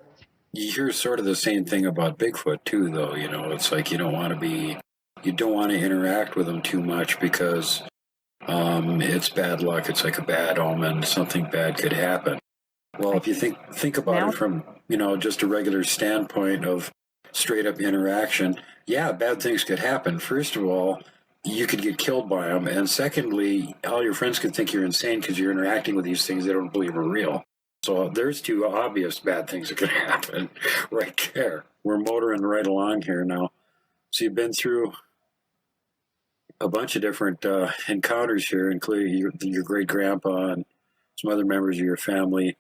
You hear sort of the same thing about Bigfoot too, though. It's like you don't want to interact with them too much because it's bad luck. It's like a bad omen. Something bad could happen. Well, if you think about now, it from just a regular standpoint of straight up interaction, yeah, bad things could happen. First of all, you could get killed by them, and secondly, all your friends could think you're insane because you're interacting with these things they don't believe are real. So there's two obvious bad things that could happen right there. We're motoring right along here now. So you've been through a bunch of different encounters here, including your great grandpa and some other members of your family.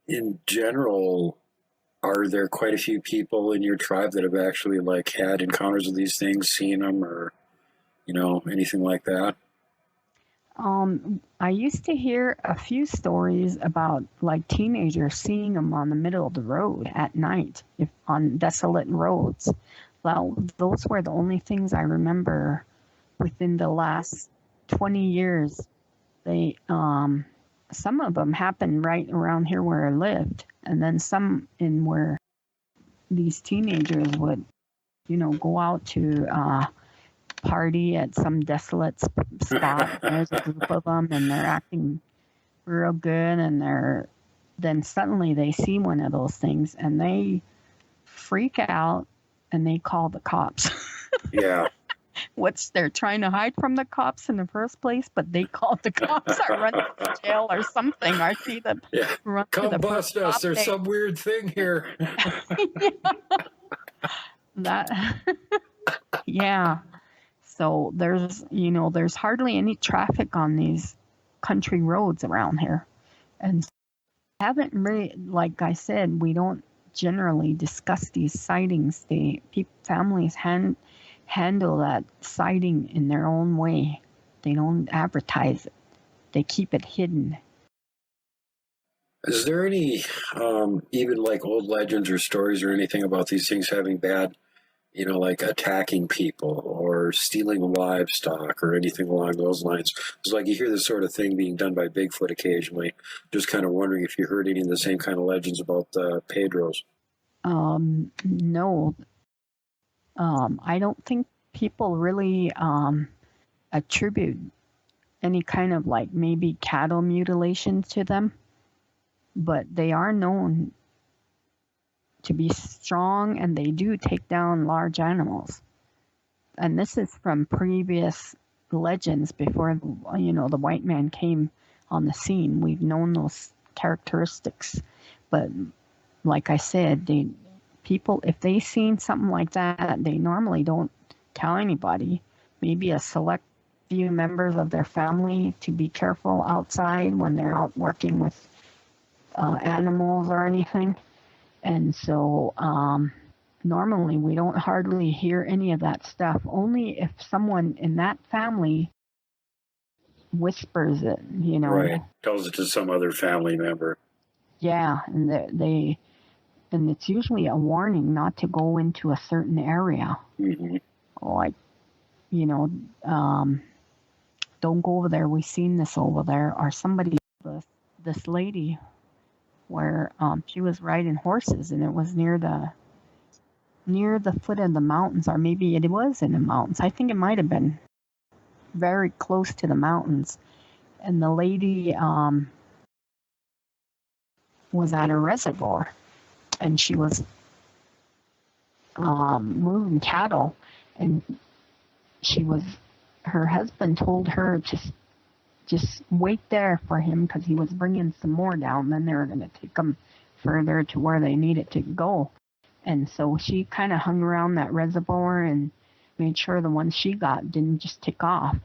In general, are there quite a few people in your tribe that have actually like had encounters with these things, seen them, or anything like that? I used to hear a few stories about like teenagers seeing them on the middle of the road at night, if on desolate roads. Well, those were the only things I remember within the last 20 years. They, some of them happened right around here where I lived, and then some in where these teenagers would, go out to party at some desolate spot. There's a group of them, and they're acting real good, and then suddenly they see one of those things, and they freak out, and they call the cops. Yeah. They're trying to hide from the cops in the first place, but they called the cops or run to jail or something. I see them run to Come the bust first us. cop. There's some weird thing here. That, yeah. So there's hardly any traffic on these country roads around here, and haven't really, like I said, we don't generally discuss these sightings. Families handle that sighting in their own way. They don't advertise it. They keep it hidden. Is there any, even like old legends or stories or anything about these things having bad, like attacking people or stealing livestock or anything along those lines? It's like you hear this sort of thing being done by Bigfoot occasionally. Just kind of wondering if you heard any of the same kind of legends about Pedros. No. I don't think people really attribute any kind of like maybe cattle mutilation to them, but they are known to be strong, and they do take down large animals. And this is from previous legends before the white man came on the scene. We've known those characteristics, but like I said, people, if they seen something like that, they normally don't tell anybody. Maybe a select few members of their family to be careful outside when they're out working with animals or anything. And so normally we don't hardly hear any of that stuff, only if someone in that family whispers it, Right. Tells it to some other family member. Yeah, and and it's usually a warning not to go into a certain area. Mm-hmm. Like, don't go over there. We've seen this over there. Or somebody, this lady where she was riding horses, and it was near the foot of the mountains, or maybe it was in the mountains. I think it might have been very close to the mountains. And the lady was at a reservoir, and she was moving cattle, and her husband told her to just wait there for him because he was bringing some more down. Then they were going to take them further to where they needed to go. And so she kind of hung around that reservoir and made sure the ones she got didn't just take off.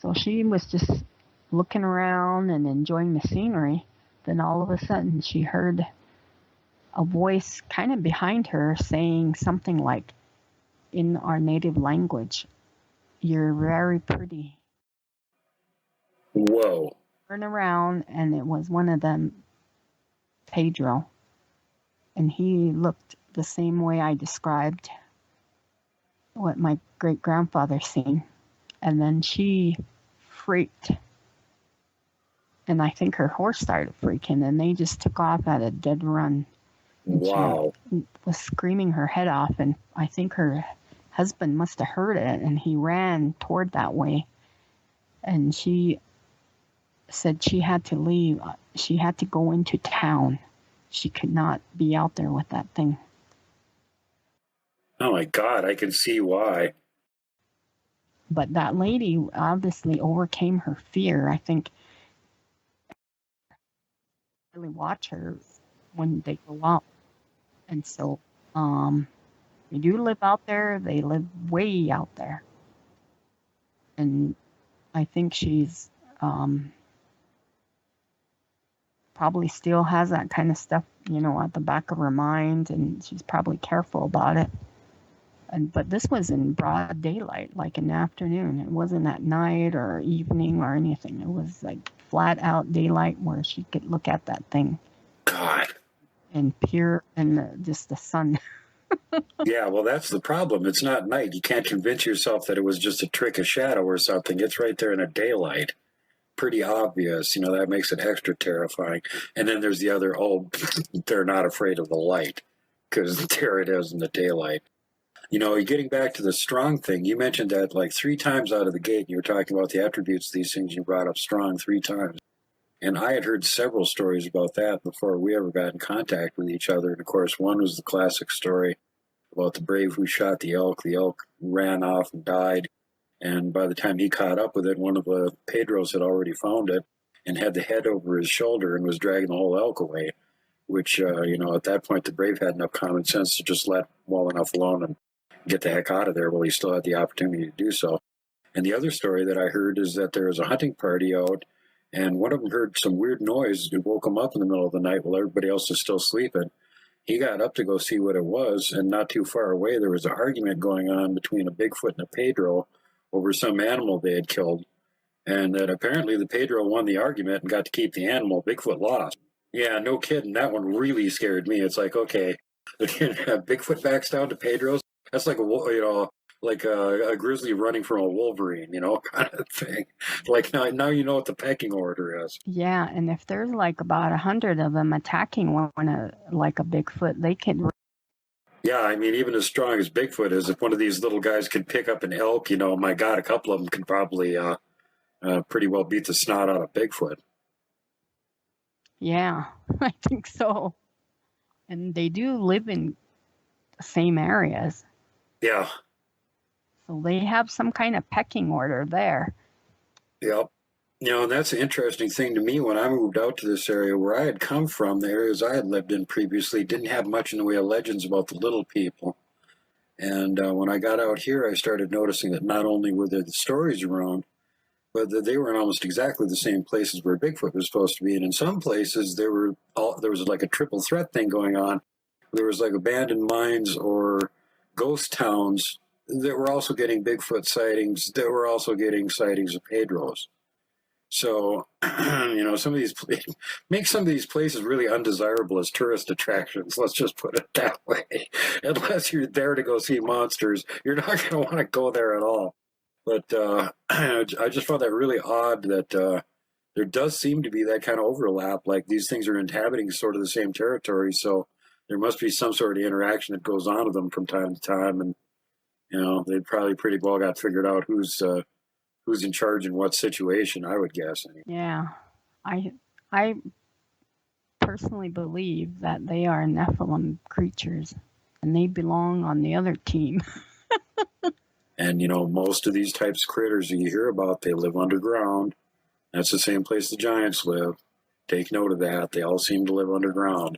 So she was just looking around and enjoying the scenery. Then all of a sudden she heard a voice kind of behind her saying something like, in our native language, "You're very pretty." Whoa. Turn around, and it was one of them, Pedro. And he looked the same way I described what my great-grandfather seen. And then she freaked. And I think her horse started freaking, and they just took off at a dead run. Wow. She was screaming her head off, and I think her husband must have heard it, and he ran toward that way. And she said she had to leave. She had to go into town. She could not be out there with that thing. Oh my God, I can see why. But that lady obviously overcame her fear. I think really watch her when they go out. And so they do live out there. They live way out there. And I think she's probably still has that kind of stuff, at the back of her mind, and she's probably careful about it. But this was in broad daylight, like in the afternoon. It wasn't at night or evening or anything. It was like flat out daylight where she could look at that thing. God. And pure, and just the sun. Yeah, well, that's the problem. It's not night. You can't convince yourself that it was just a trick of shadow or something. It's right there in the daylight. Pretty obvious. That makes it extra terrifying. And then there's the other, they're not afraid of the light because there it is in the daylight. Getting back to the strong thing, you mentioned that like 3 times out of the gate. You were talking about the attributes of these things. You brought up strong 3 times. And I had heard several stories about that before we ever got in contact with each other. And of course, one was the classic story about the brave who shot the elk. The elk ran off and died. And by the time he caught up with it, one of the Pedros had already found it and had the head over his shoulder and was dragging the whole elk away, which, at that point, the brave had enough common sense to just let well enough alone and get the heck out of there while he still had the opportunity to do so. And the other story that I heard is that there was a hunting party out, and one of them heard some weird noise. It woke him up in the middle of the night while everybody else was still sleeping. He got up to go see what it was, and not too far away, there was an argument going on between a Bigfoot and a Pedro over some animal they had killed. And that apparently the Pedro won the argument and got to keep the animal. Bigfoot lost. Yeah, no kidding. That one really scared me. It's like, okay, Bigfoot backs down to Pedro's. That's like a grizzly running from a wolverine, kind of thing. Like now you know what the pecking order is. Yeah, and if there's like about 100 of them attacking one like a Bigfoot, they can. Yeah, I mean, even as strong as Bigfoot is, if one of these little guys could pick up an elk, my God, a couple of them could probably pretty well beat the snot out of Bigfoot. Yeah, I think so. And they do live in the same areas. Yeah. So they have some kind of pecking order there. Yep. And that's an interesting thing to me. When I moved out to this area where I had come from, the areas I had lived in previously didn't have much in the way of legends about the little people. And when I got out here, I started noticing that not only were there the stories around, but that they were in almost exactly the same places where Bigfoot was supposed to be. And in some places, there was like a triple threat thing going on. There was like abandoned mines or ghost towns that were also getting Bigfoot sightings, that were also getting sightings of Pedros. So, some of these make some of these places really undesirable as tourist attractions. Let's just put it that way. Unless you're there to go see monsters, you're not going to want to go there at all. But I just found that really odd that there does seem to be that kind of overlap. Like these things are inhabiting sort of the same territory, so there must be some sort of interaction that goes on with them from time to time, and they probably pretty well got figured out who's in charge in what situation, I would guess. Yeah, I personally believe that they are Nephilim creatures, and they belong on the other team. And most of these types of critters that you hear about, they live underground. That's the same place the giants live. Take note of that. They all seem to live underground.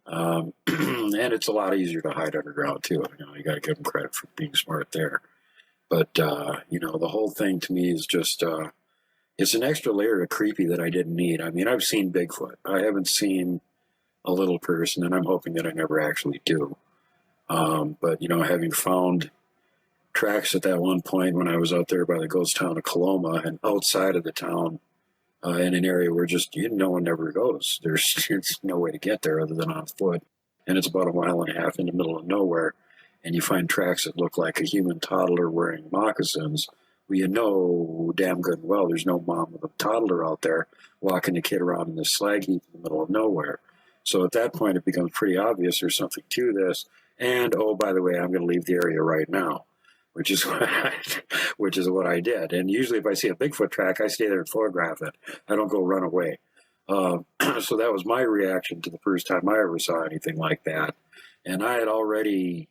And it's a lot easier to hide underground too. You got to give them credit for being smart there. But the whole thing to me is just it's an extra layer of creepy that I didn't need. I mean, I've seen Bigfoot. I haven't seen a little person, and I'm hoping that I never actually do. But having found tracks at that one point when I was out there by the ghost town of Coloma and outside of the town in an area where just no one ever goes. There's no way to get there other than on foot. And it's about 1.5 miles in the middle of nowhere. And you find tracks that look like a human toddler wearing moccasins. Well, damn good and well there's no mom with a toddler out there walking the kid around in this slag heap in the middle of nowhere. So at that point, it becomes pretty obvious there's something to this. And, oh, by the way, I'm going to leave the area right now, which is what I did. And usually if I see a Bigfoot track, I stay there and photograph it. I don't go run away. So that was my reaction to the first time I ever saw anything like that. And I had already,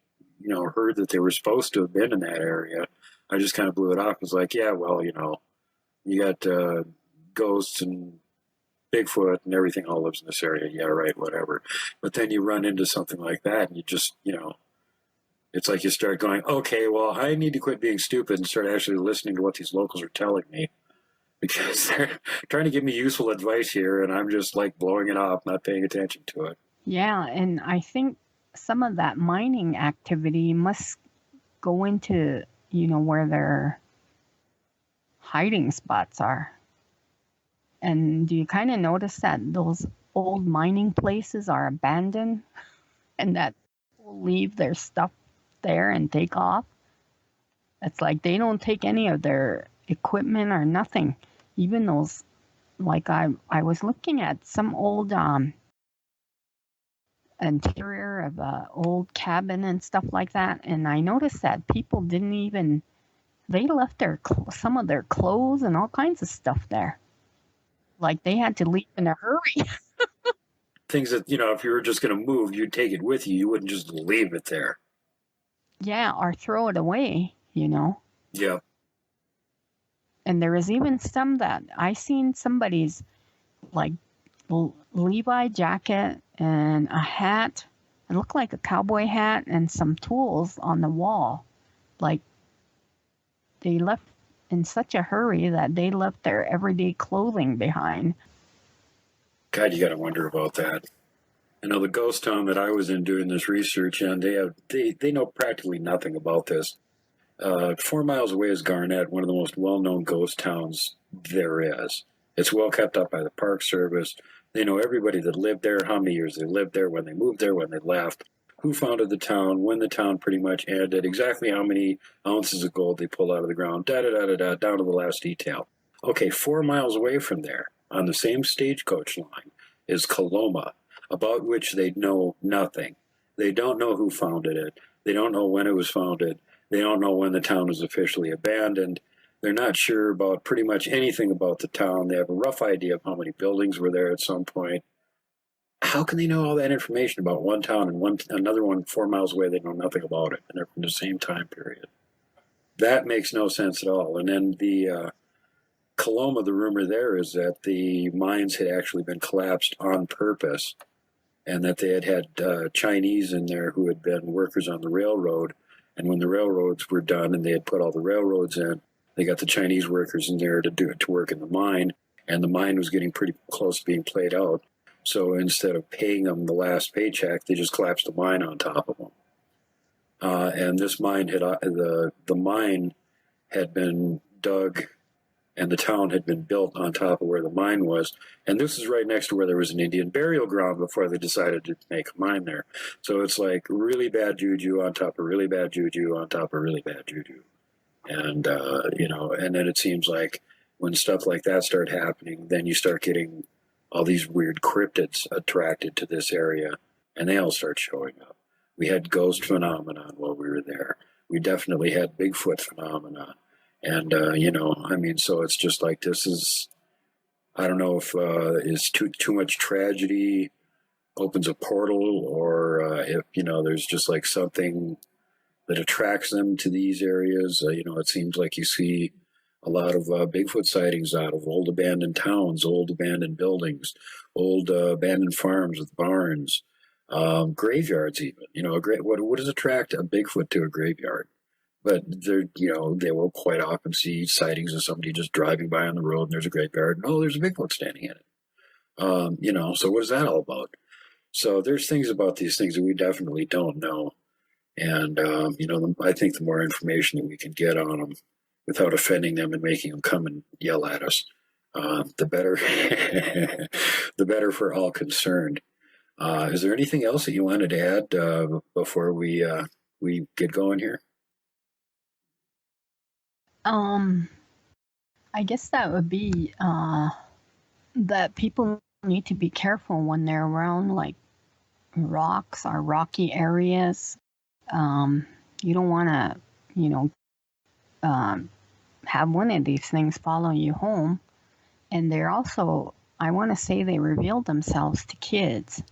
heard that they were supposed to have been in that area. I just kind of blew it off. It was like, yeah, well, you got ghosts and Bigfoot and everything all lives in this area. Yeah, right, whatever. But then you run into something like that and you just, it's like you start going, okay, well, I need to quit being stupid and start actually listening to what these locals are telling me, because they're trying to give me useful advice here and I'm just like blowing it off, not paying attention to it. Yeah, and I think some of that mining activity must go into, where their hiding spots are. And do you kind of notice that those old mining places are abandoned and that people leave their stuff there and take off? It's like they don't take any of their equipment or nothing. Even those, like I was looking at some old interior of a old cabin and stuff like that, and I noticed that people didn't even, they left some of their clothes and all kinds of stuff there. Like they had to leave in a hurry. Things that, if you were just going to move, you'd take it with you. You wouldn't just leave it there. Yeah, or throw it away, Yeah. And there was even some that I seen somebody's like Levi jacket and a hat. It looked like a cowboy hat and some tools on the wall. Like they left in such a hurry that they left their everyday clothing behind. God, you got to wonder about that. The ghost town that I was in doing this research on, they know practically nothing about this. 4 miles away is Garnett, one of the most well-known ghost towns there is. It's well kept up by the Park Service. They know everybody that lived there, how many years they lived there, when they moved there, when they left, who founded the town, when the town pretty much ended, exactly how many ounces of gold they pulled out of the ground, da-da-da-da-da, down to the last detail. Okay, 4 miles away from there, on the same stagecoach line, is Coloma, about which they know nothing. They don't know who founded it. They don't know when it was founded. They don't know when the town was officially abandoned. They're not sure about pretty much anything about the town. They have a rough idea of how many buildings were there at some point. How can they know all that information about one town and another one 4 miles away? They know nothing about it, and they're from the same time period. That makes no sense at all. And then the Coloma, the rumor there is that the mines had actually been collapsed on purpose, and that they had Chinese in there who had been workers on the railroad. And when the railroads were done and they had put all the railroads in, they got the Chinese workers in there to work in the mine, and the mine was getting pretty close to being played out. So instead of paying them the last paycheck, they just collapsed the mine on top of them. And this mine the mine had been dug, and the town had been built on top of where the mine was. And this is right next to where there was an Indian burial ground before they decided to make a mine there. So it's like really bad juju on top of really bad juju on top of really bad juju. And, and then it seems like when stuff like that start happening, then you start getting all these weird cryptids attracted to this area, and they all start showing up. We had ghost phenomenon while we were there. We definitely had Bigfoot phenomena. And, so it's just like this is, I don't know if it's too much tragedy opens a portal, or if, there's just like something that attracts them to these areas. It seems like you see a lot of Bigfoot sightings out of old abandoned towns, old abandoned buildings, old abandoned farms with barns, graveyards even. What does attract a Bigfoot to a graveyard? But they will quite often see sightings of somebody just driving by on the road and there's a graveyard and, oh, there's a Bigfoot standing in it. So what is that all about? So there's things about these things that we definitely don't know. And, I think the more information that we can get on them without offending them and making them come and yell at us, the better, the better for all concerned. Is there anything else that you wanted to add before we get going here? I guess that would be that people need to be careful when they're around like rocks or rocky areas. You don't want to, have one of these things follow you home. And they're also, I want to say they revealed themselves to kids,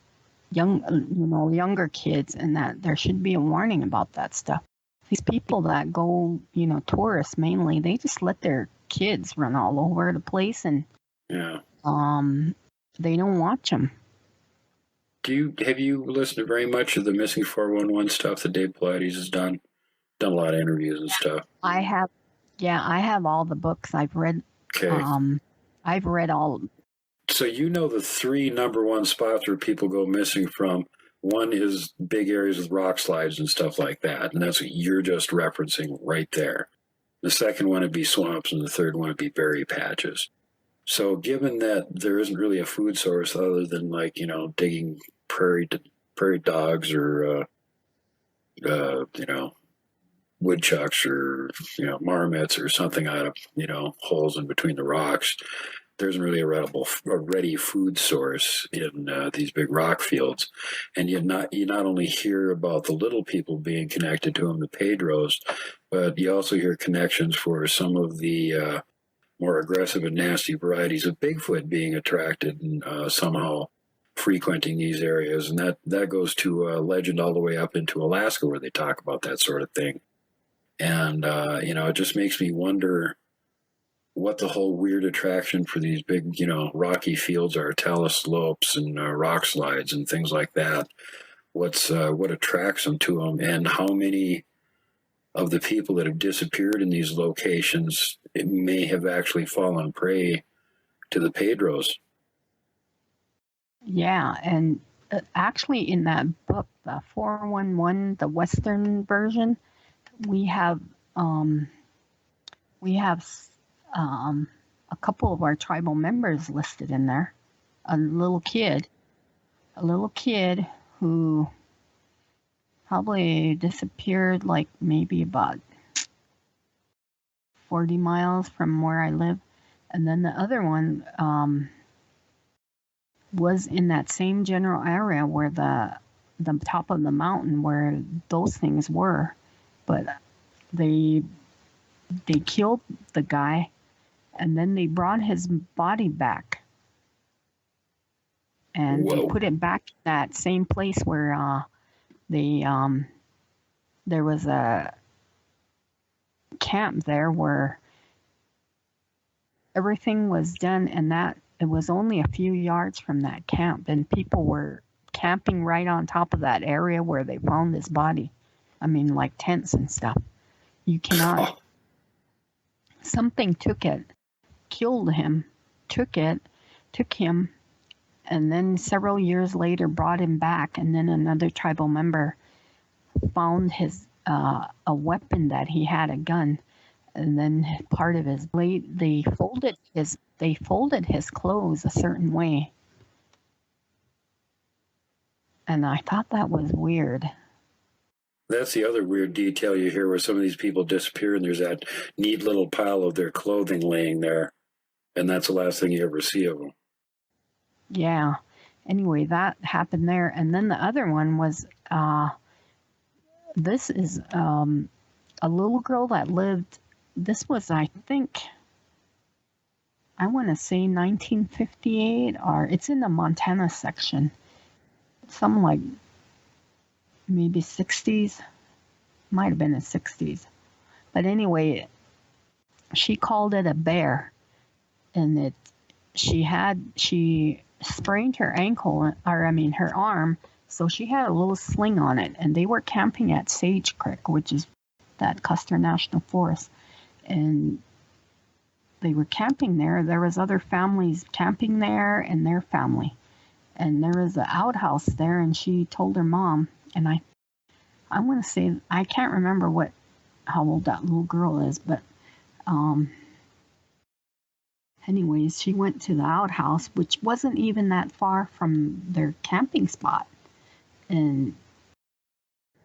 younger kids, and that there should be a warning about that stuff. These people that go, tourists mainly, they just let their kids run all over the place, and they don't watch them. Have you listened to very much of the Missing 411 stuff that Dave Pilates has done? Done a lot of interviews and stuff. I have all the books. I've read. Okay. I've read all. So the 3 number one spots where people go missing from. One is big areas with rock slides and stuff like that, and that's what you're just referencing right there. The second one would be swamps, and the third one would be berry patches. So given that there isn't really a food source other than digging prairie dogs or woodchucks or marmots or something out of holes in between the rocks, there isn't really a ready food source in these big rock fields. And you not only hear about the little people being connected to them, the Pedros, but you also hear connections for some of the more aggressive and nasty varieties of Bigfoot being attracted and somehow frequenting these areas. And that goes to legend all the way up into Alaska, where they talk about that sort of thing. And, it just makes me wonder what the whole weird attraction for these big, rocky fields are, talus slopes and rock slides and things like that. What attracts them to them, and how many of the people that have disappeared in these locations may have actually fallen prey to the Pedros. Yeah, and actually in that book, the 411, the Western version, we have a couple of our tribal members listed in there. A little kid who probably disappeared like maybe about 40 miles from where I live. And then the other one was in that same general area where the top of the mountain where those things were. But they killed the guy, and then they brought his body back. And they put it back in that same place where there was a camp there where everything was done, and that it was only a few yards from that camp, and people were camping right on top of that area where they found his body. I mean, like tents and stuff. You cannot. Something took it, killed him, took him, and then several years later brought him back, and then another tribal member found his a weapon that he had, a gun, and then part of his blade. They folded his clothes a certain way, and I thought that was weird. That's the other weird detail you hear, where some of these people disappear and there's that neat little pile of their clothing laying there. And that's the last thing you ever see of them. Yeah. Anyway, that happened there. And then the other one was this is a little girl that lived, this was, I think, I want to say 1958, or it's in the Montana section. Some like maybe 60s. Might have been the 60s. But anyway, she called it a bear. And she sprained her ankle, or I mean her arm, so she had a little sling on it. And they were camping at Sage Creek, which is that Custer National Forest. And they were camping there. There was other families camping there and their family. And there was an outhouse there, and she told her mom, and I want to say, I can't remember how old that little girl is, but anyways, she went to the outhouse, which wasn't even that far from their camping spot. And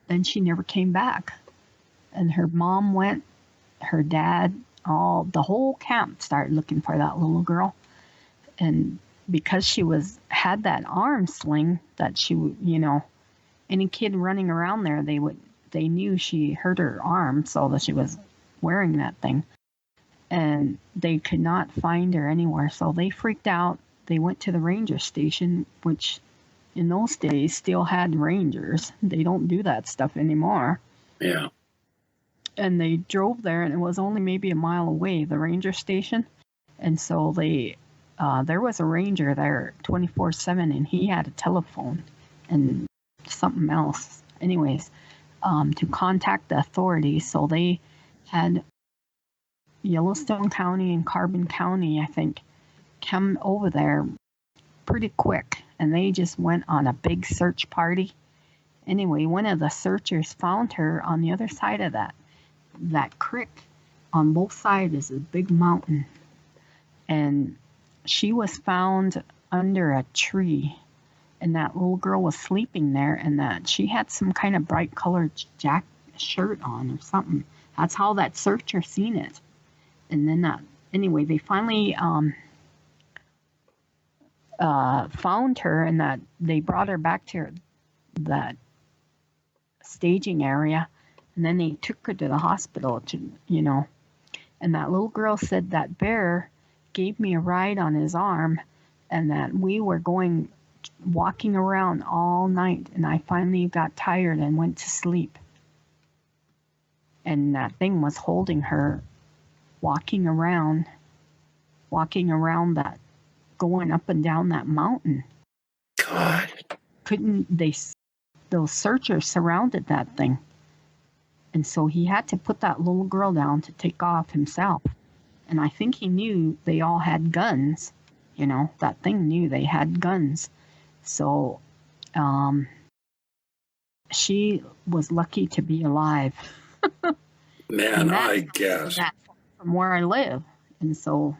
then she never came back. And her mom went, her dad, the whole camp started looking for that little girl. And because she had that arm sling that she would, any kid running around there, they knew she hurt her arm, so that she was wearing that thing. And they could not find her anywhere, so they freaked out. They went to the ranger station, which in those days still had rangers. They don't do that stuff anymore. Yeah. And they drove there, and it was only maybe a mile away, the ranger station. And so there was a ranger there 24/7, and he had a telephone and something else. Anyways, to contact the authorities. So they had Yellowstone County and Carbon County, I think, come over there pretty quick. And they just went on a big search party. Anyway, one of the searchers found her on the other side of that creek. On both sides is a big mountain. And she was found under a tree. And that little girl was sleeping there, and that she had some kind of bright colored shirt on or something. That's how that searcher seen it. And then anyway, they finally found her, and that they brought her back to that staging area, and then they took her to the hospital and that little girl said that bear gave me a ride on his arm, and that we were walking around all night, and I finally got tired and went to sleep. And that thing was holding her, walking around that, going up and down that mountain. God. Those searchers surrounded that thing. And so he had to put that little girl down to take off himself. And I think he knew they all had guns. That thing knew they had guns. So she was lucky to be alive. Man, I guess. From where I live. And so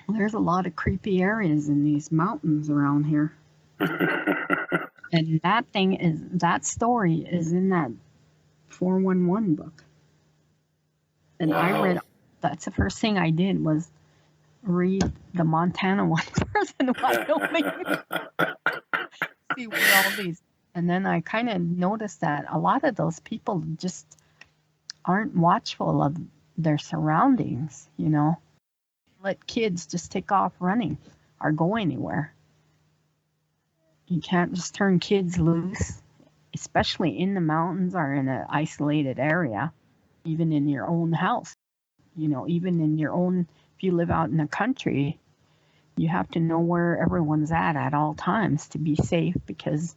there's a lot of creepy areas in these mountains around here. And that story is in that 411 book. And wow. I read, that's the first thing I did was read the Montana one first in Wyoming. See where all these, and then I kind of noticed that a lot of those people just aren't watchful of their surroundings, Let kids just take off running or go anywhere. You can't just turn kids loose, especially in the mountains or in an isolated area, even in your own house. Even in your own, if you live out in the country, you have to know where everyone's at all times to be safe, because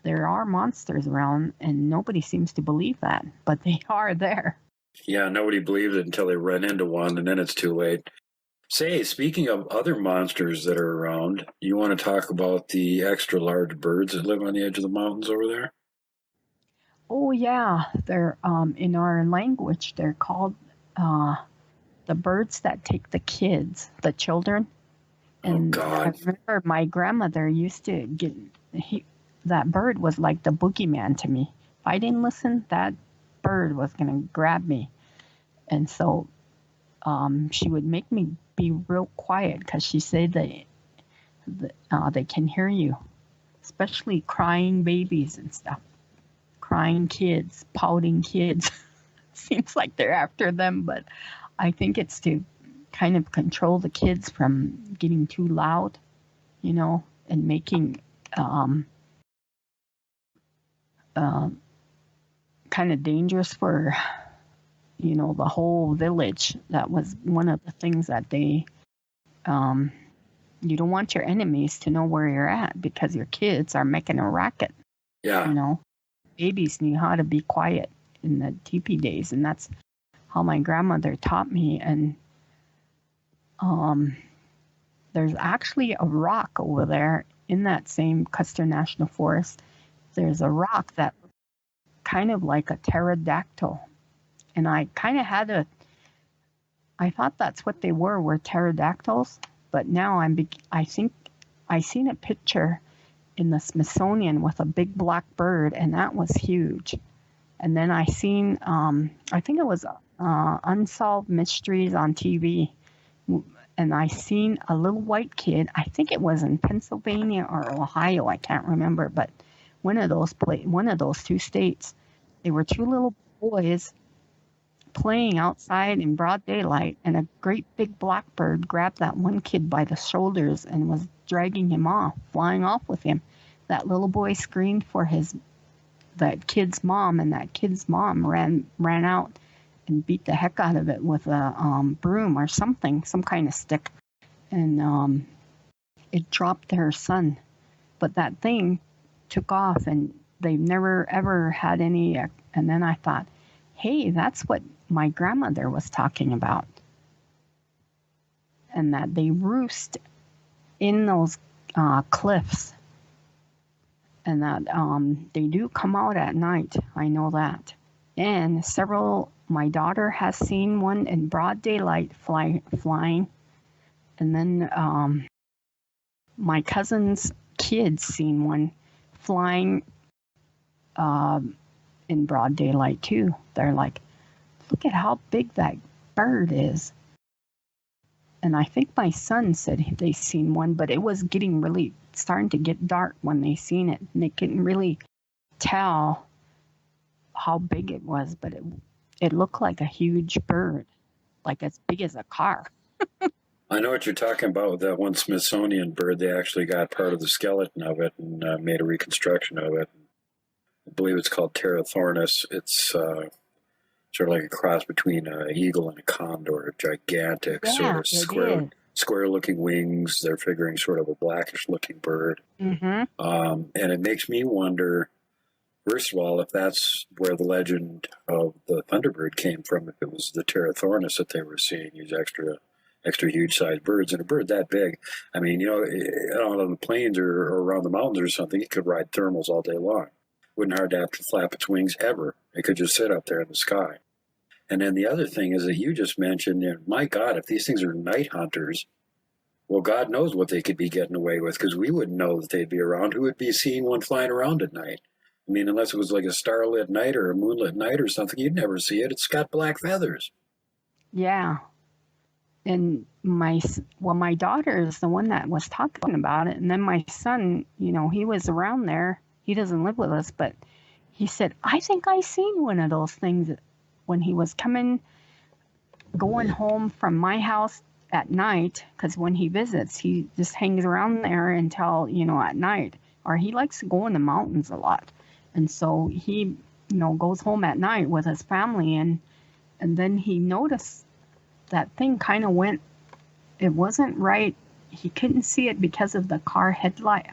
there are monsters around and nobody seems to believe that, but they are there. Yeah, nobody believes it until they run into one, and then it's too late. Say, speaking of other monsters that are around, you want to talk about the extra large birds that live on the edge of the mountains over there? Oh yeah, they're in our language they're called the birds that take the children. And oh God. I remember my grandmother used to that bird was like the boogeyman to me. If I didn't listen, that bird was going to grab me. And so she would make me be real quiet because she said they can hear you, especially crying babies and stuff, crying kids, pouting kids. Seems like they're after them, but I think it's to kind of control the kids from getting too loud, and making kind of dangerous for, the whole village. That was one of the things that they, you don't want your enemies to know where you're at because your kids are making a racket. Yeah. Babies knew how to be quiet in the teepee days, and that's how my grandmother taught me. And there's actually a rock over there in that same Custer National Forest. There's a rock that kind of like a pterodactyl, and I kind of I thought that's what they were pterodactyls, but now I think I seen a picture in the Smithsonian with a big black bird, and that was huge. And then I seen, I think it was Unsolved Mysteries on TV, and I seen a little white kid. I think it was in Pennsylvania or Ohio. I can't remember, but one of those two states. They were two little boys playing outside in broad daylight, and a great big blackbird grabbed that one kid by the shoulders and was dragging him off, flying off with him. That little boy screamed for that kid's mom, and that kid's mom ran out and beat the heck out of it with a broom or something, some kind of stick, and it dropped her son. But that thing took off, and they've never ever had any. And then I thought, hey, that's what my grandmother was talking about, and that they roost in those cliffs, and that they do come out at night. I know that. And my daughter has seen one in broad daylight flying, and then my cousin's kids seen one flying in broad daylight too. They're like, look at how big that bird is. And I think my son said they seen one, but it was starting to get dark when they seen it, and they couldn't really tell how big it was, but it looked like a huge bird, like as big as a car. I know what you're talking about with that one Smithsonian bird. They actually got part of the skeleton of it and made a reconstruction of it. I believe it's called Pterothornis. It's sort of like a cross between an eagle and a condor, gigantic, sort of square-looking wings. They're figuring sort of a blackish-looking bird. Mm-hmm. And it makes me wonder, first of all, if that's where the legend of the Thunderbird came from, if it was the Pterothornis that they were seeing, these extra huge-sized birds. And a bird that big, I mean, out on the plains or around the mountains or something, it could ride thermals all day long. Wouldn't hard to have to flap its wings ever. It could just sit up there in the sky. And then the other thing is that you just mentioned, my God, if these things are night hunters, well, God knows what they could be getting away with, because we wouldn't know that they'd be around. Who would be seeing one flying around at night? I mean, unless it was like a starlit night or a moonlit night or something, you'd never see it. It's got black feathers. Yeah. And my daughter is the one that was talking about it. And then my son, he was around there. He doesn't live with us, but he said, I think I seen one of those things when he was going home from my house at night, because when he visits, he just hangs around there until, at night. Or he likes to go in the mountains a lot. And so he, goes home at night with his family, and then he noticed that thing kind of went, it wasn't right. He couldn't see it because of the car headlights.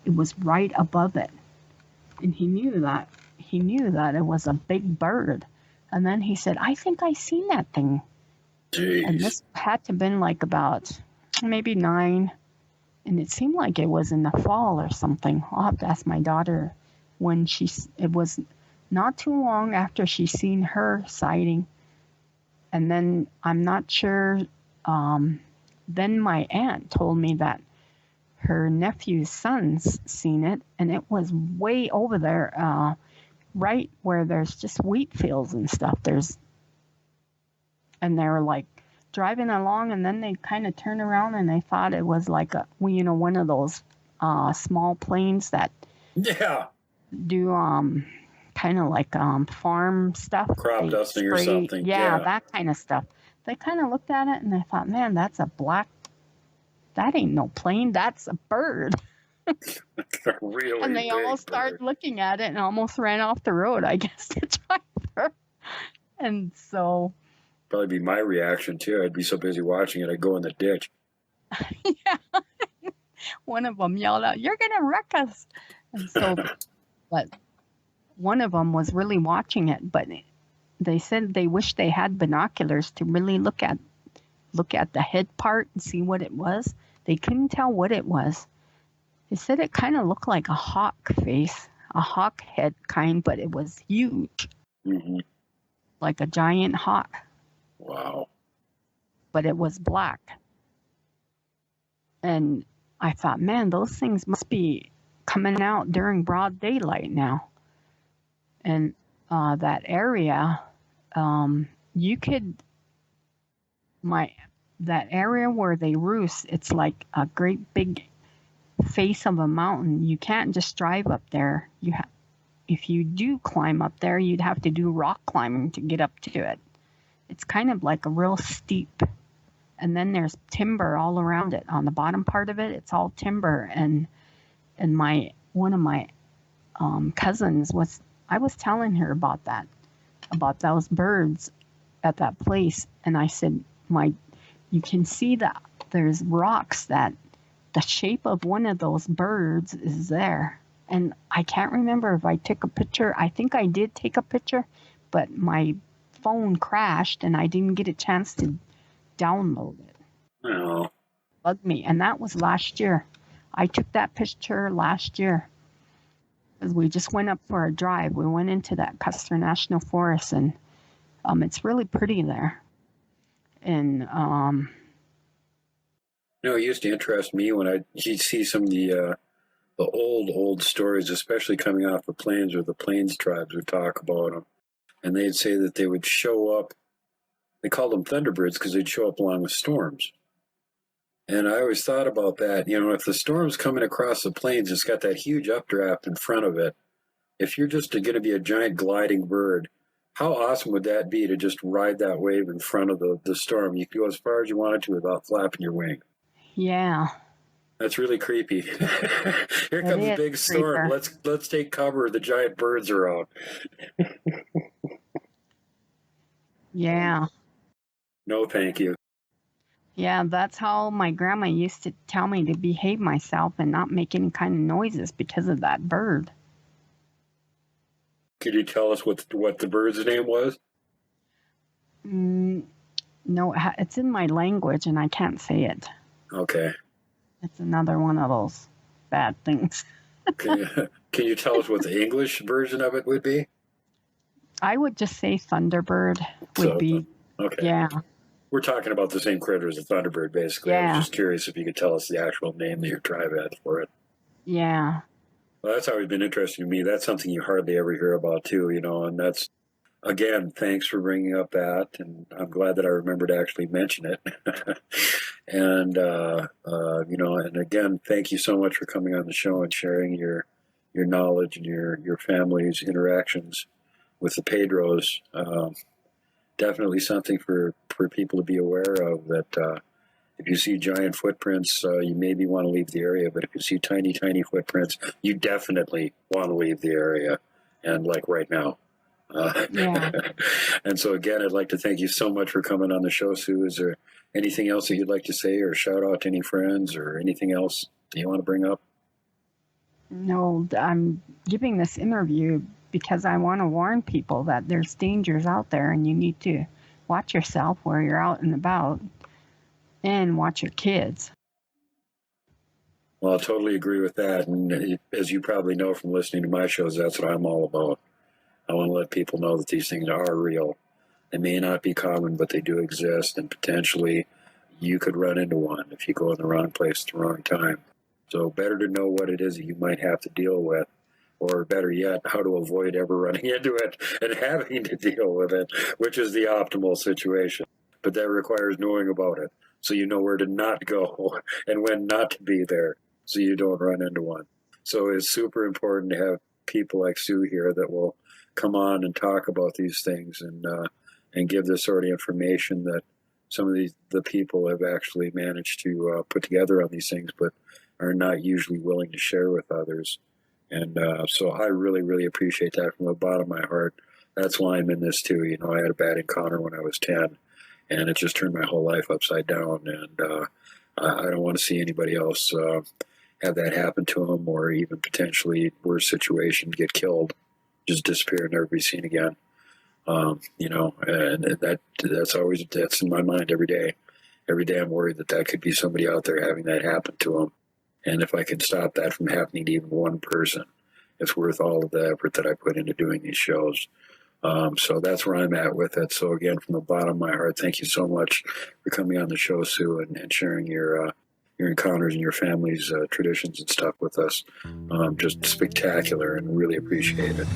It was right above it. And he knew that it was a big bird. And then he said, I think I seen that thing. Jeez. And this had to have been like about maybe 9. And it seemed like it was in the fall or something. I'll have to ask my daughter when it was not too long after she seen her sighting. And then I'm not sure, then my aunt told me that her nephew's son's seen it, and it was way over there, right where there's just wheat fields and stuff. There's and they're like driving along, and then they kind of turn around and they thought it was like one of those small planes that Yeah. do kind of like farm stuff. Crop They dusting or something. Yeah, that kind of stuff. They kind of looked at it and they thought, man, that ain't no plane, that's a bird. Really And they all started looking at it and almost ran off the road, I guess, the driver. And so probably be my reaction too. I'd be so busy watching it, I'd go in the ditch. yeah, one of them yelled out, "You're gonna wreck us!" And so, but one of them was really watching it, but they said they wish they had binoculars to really look at the head part and see what it was. They couldn't tell what it was. They said it kind of looked like a hawk face, a hawk head kind, but it was huge, like a giant hawk. Wow. But it was black. And I thought, man, those things must be coming out during broad daylight now. And that area, that area where they roost, it's like a great big face of a mountain. You can't just drive up there. If you do climb up there, you'd have to do rock climbing to get up to it. It's kind of like a real steep, and then there's timber all around it. On the bottom part of it, it's all timber. And one of my cousins I was telling her about those birds at that place, and I said, you can see that there's rocks that the shape of one of those birds is there. And I can't remember if I took a picture. I think I did take a picture, but my phone crashed and I didn't get a chance to download it. Oh. Bugged me. And that was last year. I took that picture last year. Because we just went up for a drive. We went into that Custer National Forest, and it's really pretty there. And it used to interest me when you'd see some of the old stories, especially coming off the plains, where the Plains tribes would talk about them. And they'd say that they would show up, they called them Thunderbirds because they'd show up along with storms. And I always thought about that. If the storm's coming across the plains, it's got that huge updraft in front of it. If you're just going to be a giant gliding bird, how awesome would that be to just ride that wave in front of the storm? You could go as far as you wanted to without flapping your wing. yeah. That's really creepy. Here comes a big storm. Let's take cover. The giant birds are out. Yeah. No, thank you. Yeah, that's how my grandma used to tell me to behave myself and not make any kind of noises because of that bird. Could you tell us what the bird's name was? No, it's in my language and I can't say it. Okay. It's another one of those bad things. Can you tell us what the English version of it would be? I would just say Thunderbird would be. Okay. Yeah. We're talking about the same critter as a Thunderbird, basically. Yeah. I was just curious if you could tell us the actual name that your tribe had for it. Yeah. Well, that's always been interesting to me. That's something you hardly ever hear about, too, and that's, again, thanks for bringing up that, and I'm glad that I remembered to actually mention it. And, and again, thank you so much for coming on the show and sharing your knowledge and your family's interactions with the Pedros. Definitely something for people to be aware of, that if you see giant footprints, you maybe want to leave the area, but if you see tiny, tiny footprints, you definitely want to leave the area, and like right now. Yeah. And so again, I'd like to thank you so much for coming on the show, Sue. Is there anything else that you'd like to say, or shout out to any friends, or anything else that you want to bring up? No, I'm giving this interview because I want to warn people that there's dangers out there and you need to watch yourself where you're out and about, and watch your kids. Well, I totally agree with that. And as you probably know from listening to my shows, that's what I'm all about. I want to let people know that these things are real. They may not be common, but they do exist, and potentially you could run into one if you go in the wrong place at the wrong time. So better to know what it is that you might have to deal with, or better yet, how to avoid ever running into it and having to deal with it, which is the optimal situation. but that requires knowing about it, so you know where to not go and when not to be there, so you don't run into one. So it's super important to have people like Sue here that will come on and talk about these things and give the sort of information that some of the people have actually managed to put together on these things, but are not usually willing to share with others. And so I really, really appreciate that from the bottom of my heart. That's why I'm in this too. You know, I had a bad encounter when I was 10, and it just turned my whole life upside down. And I don't want to see anybody else have that happen to them, or even potentially worse situation, get killed, just disappear, never be seen again. You know, and that's in my mind every day. Every day I'm worried that could be somebody out there having that happen to them. And if I can stop that from happening to even one person, it's worth all of the effort that I put into doing these shows. So that's where I'm at with it. So again, from the bottom of my heart, thank you so much for coming on the show, Sue, and sharing your encounters and your family's traditions and stuff with us. Just spectacular, and really appreciate it.